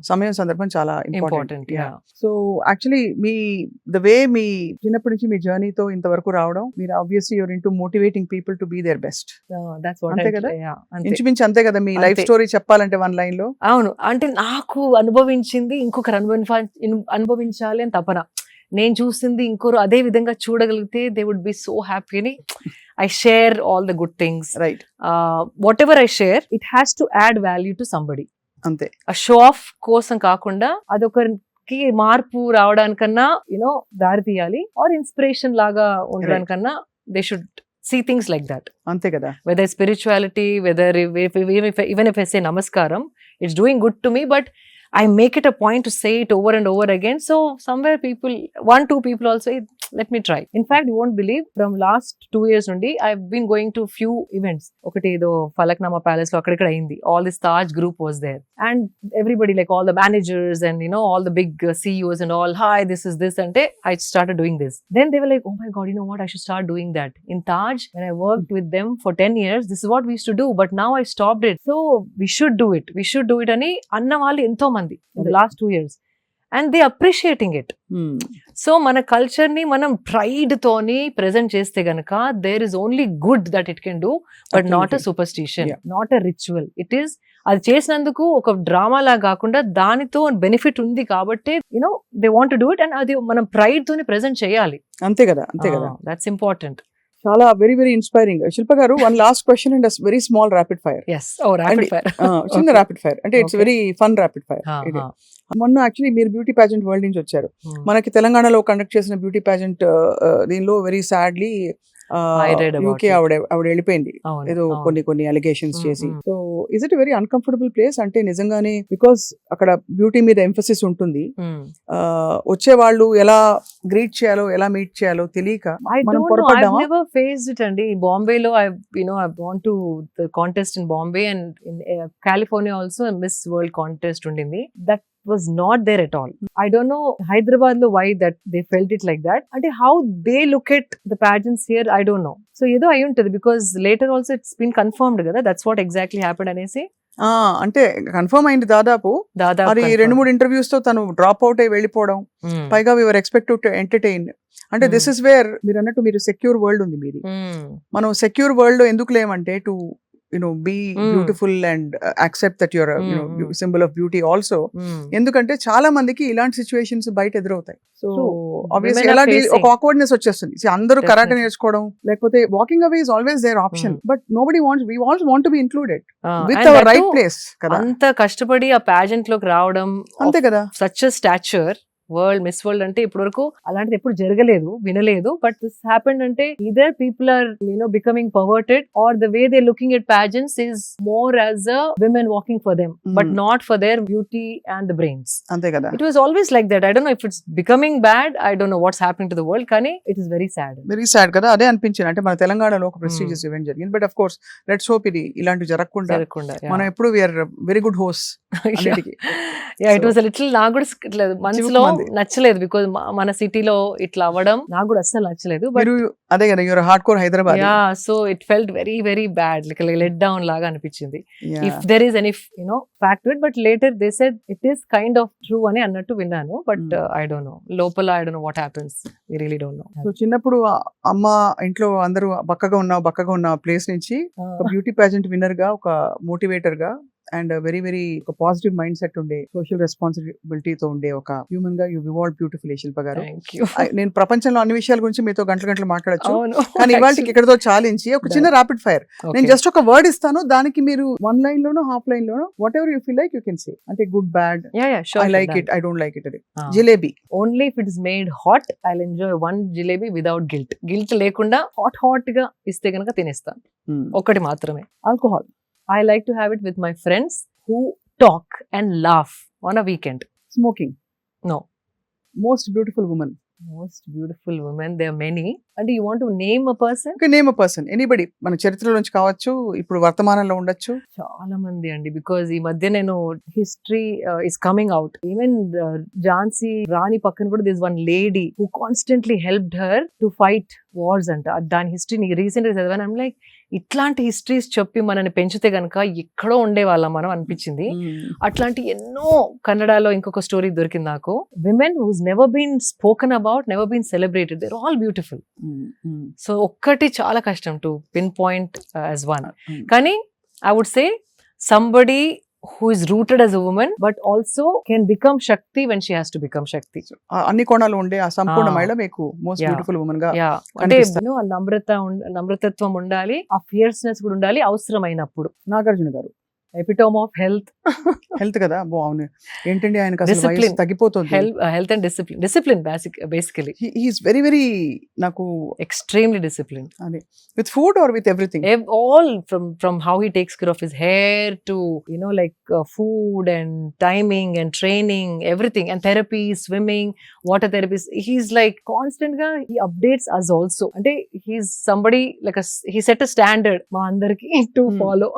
సమయం సందర్భం చాలా important. Important, yeah. So actually మీ ద వే మీ చిన్నప్పటి నుంచి మీ జర్నీతో ఇంతవరకు రావడం, మీరు obviously you're into motivating people to be their best. That's what అంతే I కదా? yeah, అంతే. ఇంచుమించు అంతే కదా మీ లైఫ్ అంతే. స్టోరీ చెప్పాలంటే వన్ లైన్ లో. అవును, అంటే నాకు అనుభవించింది ఇంకొకరు అనుభవించాలి అని తపన. నేను చూసింది ఇంకొకరు అదే విధంగా చూడగలిగితే they would be so happy అని I share all the good things. Right, whatever I share it has to add value to somebody. అంతే. ఆ షో ఆఫ్ కోసం కాకుండా అదొకరికి మార్పు రావడానికన్నా దారి తీయాలి, ఆర్ ఇన్స్పిరేషన్ లాగా ఉండడానికన్నా they should see things like that. అంతే కదా. Whether spirituality, whether even if I say namaskaram, it's doing good to me, but I make it a point to say it over and over again. So somewhere people, 1-2 people also, let me try. In fact, you won't believe, from last 2 years nundi, I've been going to few events. Okati edo Falaknama Palace lo akkada ayindi. All this Taj group was there. And everybody, like all the managers and all the big CEOs and all, hi, this is this. And I started doing this. Then they were like, oh my God, you know what? I should start doing that. In Taj, when I worked with them for 10 years, this is what we used to do. But now I stopped it. So we should do it. We should do it. Ani anna vallu entho mandi in the last 2 years. And they appreciating it. సో మన culture ని మనం pride తోని present చేస్తే గనక there is only good that it can do, but not a superstition, not a ritual. It is, అది చేసినందుకు ఒక డ్రామా లా కాకుండా దానితో బెనిఫిట్ ఉంది కాబట్టి they want to do it, and అది మనం ప్రైడ్ తోని ప్రెజెంట్ చేయాలి. అంతే కదా, అంతే కదా. That's important. చాలా very very inspiring. Shilpa garu, one last question and very small rapid fire. Yes, oh rapid fire. చిన్న ర్యాపిడ్ ఫైర్ అంటే it's very fun rapid fire. మొన్న యాక్చువల్లీ మీరు బ్యూటీ పాజెంట్ వరల్డ్ నుంచి వచ్చారు. మనకి తెలంగాణలో కండక్ట్ చేసిన బ్యూటీ పాజెంట్ దీనిలో వెరీ సాడ్లీ యూకే ఆవిడ వెళ్ళిపోయింది ఏదో కొన్ని అలిగేషన్స్ చేసి. So is it very uncomfortable place? అంటే నిజంగానే, బికాస్ అక్కడ బ్యూటీ మీద ఎంఫసిస్ ఉంటుంది, వచ్చే వాళ్ళు ఎలా గ్రీట్ చేయాలో ఎలా మీట్ చేయాలో తెలియక మనం పొరపడ్డామా? I've never faced it అండి. బాంబేలో I've gone to the contest in Bombay, and in California also a Miss World contest ఉండింది. That was not there at all. I don't know Hyderabad lo why that they felt it like that. And how they look at the pageants here, I don't know. So ఏదో అయి ఉంటుంది, because later also it's been confirmed కదా, that's what exactly happened అనేసి. అంటే confirm అయింది దాదాపు. అది 2-3 interviews తో తను డ్రాప్ అవుట్ అయి వెళ్ళిపోవడం. పైగా వి వర్ ఎక్స్పెక్ట్ టు ఎంటర్టైన్. అంటే దిస్ ఇస్ వేర్ మీరు అన్నట్టు మీరు సెక్యూర్ వరల్డ్ ఉంది మీది. మనం సెక్యూర్ వరల్డ్ లో ఎందుకు లేమంటే to be beautiful and accept that you're a symbol of beauty also. ఎందుకంటే చాలా మందికి ఇలాంటి సిచ్యువేషన్స్ బయట ఎదురవుతాయి. సో ఆబ్వియస్లీ ఎలా ఒక ఆక్వర్డ్నెస్ వచ్చేస్తుంది. అందరూ కరాటే నేర్చుకోవడం లేకపోతే walking away is always there option, but nobody wants, we all want to be included with our right place కదా. అంత కష్టపడి ఆ పాజెంట్ లోకి రావడం, అంతే కదా. Such a stature, world miss world అంటే ఇప్పటి వరకు అలాంటిది ఎప్పుడు జరగలేదు, వినలేదు. బట్ దిస్ హ్యాపెండ్ అంటే either people are becoming perverted, or the way they're looking at pageants is more as a women walking for them, but not for their beauty and the brains. అంతే కదా. It was always like that. I don't know if it's becoming bad. I don't know what's happening to the world. కానీ it is very sad. Very sad కదా. అదే అనిపించింది. అంటే మన తెలంగాణలో ఒక ప్రెస్టీజియస్ ఈవెంట్ జరిగింది, but of course let's hope ఇది ఇలాంటి జరగకుండా మనం ఎప్పుడు we are very good hosts అన్నిటికీ. Yeah, it was a little, నాకు కూడా మనసులో నచ్చలేదు, బికాజ్ మన సిటీలో ఇట్లా అవ్వడం నాకు కూడా అస్సలు నచ్చలేదు. బట్ అదే కదా, your hard core Hyderabad. Yeah, so it felt very very bad, like let down లాగా అనిపించింది. If there is any fact to it, but later they said it is kind of true అని అన్నట్టు విన్నాను. బట్ ఐ డోంట్ నో, లోపల I don't know what happens, we really don't know. So చిన్నప్పుడు అమ్మ ఇంట్లో అందరూ బక్కగా ఉన్న ప్లేస్ నుంచి ఒక బ్యూటీ పాజెంట్ విన్నర్ గా, ఒక మోటివేటర్ గా అండ్ వెరీ వెరీ ఒక పాజిటివ్ మైండ్ సెట్ ఉండే సోషల్ రెస్పాన్సిబిలిటీతో ఉండే ఒక హ్యూమన్ గా యూ వివాల్డ్ బ్యూటిఫుల్ శిల్ప గారు. Thank you. నేను ప్రపంచంలో అన్ని విషయాల గురించి మీతో గంటలు మాట్లాడచ్చు, అవును. కానీ ఇవాళకి ఇక్కడతో చాలించి ఒక చిన్న ర్యాపిడ్ ఫైర్ నేను జస్ట్ ఒక వర్డ్ ఇస్తాను, దానికి మీరు 1 లైన్ లోనో హాఫ్ లైన్ లోనో whatever you feel like you can say, అంటే good bad, I like it, I don't like it. అది jalebi. Only if it is made hot I will enjoy 1 jalebi without guilt లేకుండా hot గా ఇస్తే కనుక తినేస్తాను. ఒకటి మాత్రమే. Alcohol. I like to have it with my friends who talk and laugh on a weekend. Smoking. No. Most beautiful woman. Most beautiful women, there are many. And you want to name a person? Okay, name a person. Anybody. మన చరిత్రలో నుంచి కావచ్చు, ఇప్పుడు వర్తమానంలో ఉండొచ్చు. చాలా మంది అండి, బికాజ్ ఈ మధ్య నేను history is coming out. Even Jhansi Rani పక్కన కూడా this one lady who constantly helped her to fight wars అంట. దాని హిస్టరీ రీసెంట్ గా చదివాను. ఐమ్ లైక్, ఇట్లాంటి హిస్టరీస్ చెప్పి మనని పెంచితే గనక ఎక్కడో ఉండేవాళ్ళం మనం అనిపించింది. అట్లాంటి ఎన్నో కన్నడలో ఇంకొక స్టోరీ దొరికింది నాకు. Women whose never been spoken about, never been celebrated, they're all beautiful. So ఒక్కటి చాలా కష్టం to pinpoint as one. కానీ I would say somebody who is rooted as a woman but also can become Shakti when she has to become Shakti. అన్ని కోణాలు ఉండే ఆ సంపూర్ణ మహిళ మీకు మోస్ట్ బ్యూటిఫుల్ వుమన్ గా అంటే నమ్రతత్వం ఉండాలి, ఆ ఫియర్స్నెస్ కూడా ఉండాలి అవసరమైనప్పుడు. నాగార్జున గారు ఎపిటోమ్ ఆఫ్ హెల్త్ కదా. అవును, ఏంటండి ఆయనకు అసలు వయసు తగ్గిపోతుంది. Health and discipline basically he is very very నాకు ఎక్స్ట్రీమ్లీ డిసిప్లిన్ అది with food or with everything, all from how he takes care of his hair to like food and timing and training, everything, and therapy, swimming, water therapy. He's like constant ga he updates us also. Ante he's somebody like he set a standard ma andarki to follow.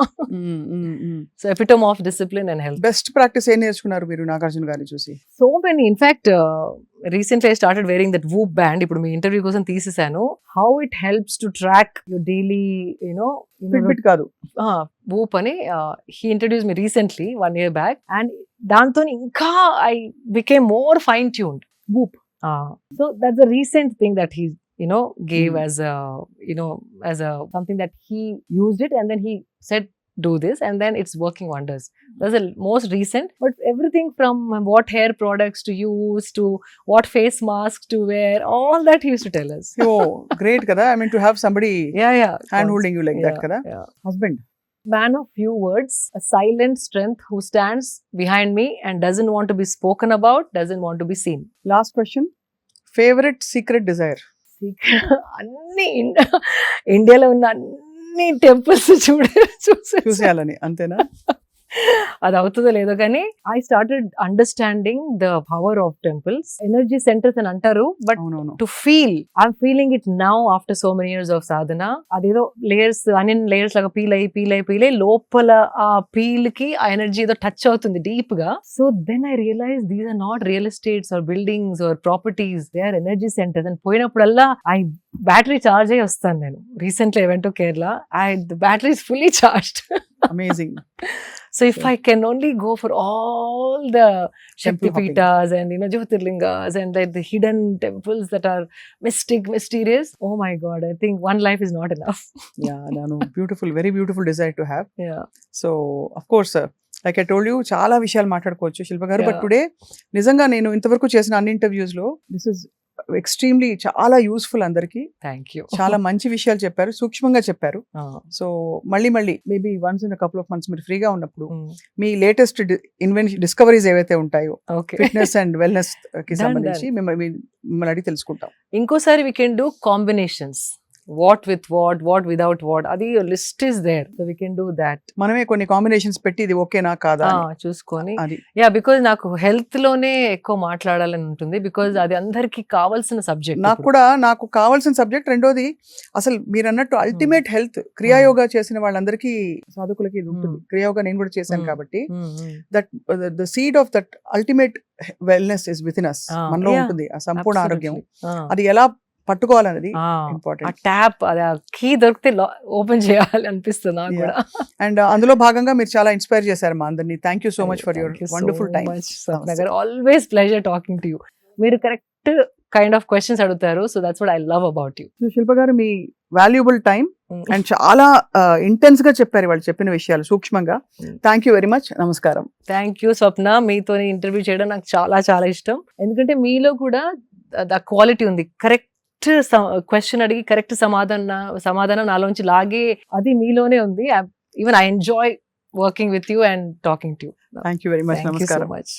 So epitome of discipline and health. Best practice ఏం నేర్చుకున్నారు మీరు నాగార్జున గారిని చూసి? So many. In fact, recently I started wearing that Whoop band. ఇప్పుడు మీ interview కోసం తీసేసాను. How it helps to track your daily, Fitbit కాదు, Whoop అని he introduced me recently 1 year back, and దాంతో ఇంకా I became more fine tuned. Whoop. So that's a recent thing that he gave as a as a something that he used it and then he said do this and then it's working wonders. That's the most recent, but everything from what hair products to use to what face mask to wear, all that he used to tell us. Oh, great kada. I mean to have somebody hand holding you like that kada. Husband. Man of few words, a silent strength who stands behind me and doesn't want to be spoken about, doesn't want to be seen. Last question. Favorite secret desire? అన్ని ఇండియాలో ఉన్న అన్ని temples చూసేయాలని, అంతేనా? అది అవుతుందో లేదో కానీ I started understanding the power of temples, energy centres అని అంటారు, but to feel I'm feeling it now after so many years of sadhana. అదేదో లేయర్స్ అనియన్ లేయర్స్ లాగా పీల్ అయ్యి లోపల ఆ పీల్ కి ఆ ఎనర్జీ ఏదో టచ్ అవుతుంది డీప్ గా. So then I realize these are not real estates or buildings or properties, they are energy centres. And పోయినప్పుడల్లా బ్యాటరీ చార్జ్ అయ్యి వస్తాను నేను. Recently I went to Kerala, the battery is fully charged. Amazing. So if I can only go for all the Shaktipeethas and Jyotirlingas and like the hidden temples that are mysterious, oh my God, I think one life is not enough. Yeah, no, beautiful, very beautiful desire to have. Yeah. So of course, like I told you, చాలా విషయాలు మాట్లాడుకోవచ్చు శిల్ప గారు, but today నిజంగా నేను ఇంతవరకు చేసిన అన్ని interviews లో దిస్ ఇస్ ఎక్స్ట్రీమ్లీ చాలా యూస్ఫుల్. అందరికి థ్యాంక్ యూ. చాలా మంచి విషయాలు చెప్పారు, సూక్ష్మంగా చెప్పారు. సో మళ్ళీ maybe once in couple of months మీరు ఫ్రీగా ఉన్నప్పుడు మీ లేటెస్ట్ డిస్కవరీస్ ఏవైతే ఉంటాయో ఫిట్నెస్ అండ్ వెల్నెస్ కి సంబంధించి మిమ్మల్ని అడిగి తెలుసుకుంటాం. ఇంకోసారి we can do combinations, what with what without what, అది list is there, so we can do that. మనమే కొన్ని కాంబినేషన్స్ పెట్టి ఇది ఓకేనా కాదా చూసుకొని, బికాజ్ నాకు హెల్త్ లోనే ఎక్కువ మాట్లాడాలని ఉంటుంది, బికాజ్ అది అందరికి కావాల్సిన సబ్జెక్ట్. నాకు కావాల్సిన సబ్జెక్ట్. రెండోది అసలు మీరు అన్నట్టు అల్టిమేట్ హెల్త్ క్రియాయోగా చేసిన వాళ్ళందరికీ సాధకులకి ఇది ఉంటుంది. క్రియాయోగా నేను కూడా చేశాను కాబట్టి that the seed of that ultimate wellness is with in us, మనలో ఉంటుంది ఆ సంపూర్ణ ఆరోగ్యం. అది ఎలా పట్టుకోవాలనేది ఇంపార్టెంట్. ట్యాప్ అది కీ దొరికితే ఓపెన్ చేయాలి అనిపిస్తుంది నాకు కూడా. అండ్ అందులో భాగంగా మీరు చాలా ఇన్స్పైర్ చేశారు మా అందరినీ. Thank you so much for your wonderful time. Always pleasure talking to you. మీరు కరెక్ట్ కైండ్ ఆఫ్ క్వశ్చన్స్ అడుగుతారు, so that's what I love about you. Shilpa గారు, మీ వాల్యుబుల్ టైం అండ్ చాలా ఇంటెన్స్ గా చెప్పారు వాళ్ళు చెప్పిన విషయాలు సూక్ష్మంగా. Thank you very much. నమస్కారం. థ్యాంక్ యూ స్వప్న, మీతో ఇంటర్వ్యూ చేయడం నాకు చాలా చాలా ఇష్టం. ఎందుకంటే మీలో కూడా ద క్వాలిటీ ఉంది. కరెక్ట్ క్వశ్చన్ అడిగి కరెక్ట్ సమాధానం నాలోంచి లాగే అది మీలోనే ఉంది. Even I enjoy working with you and talking to you. Thank you very much. Thank you so నమస్కారం. much.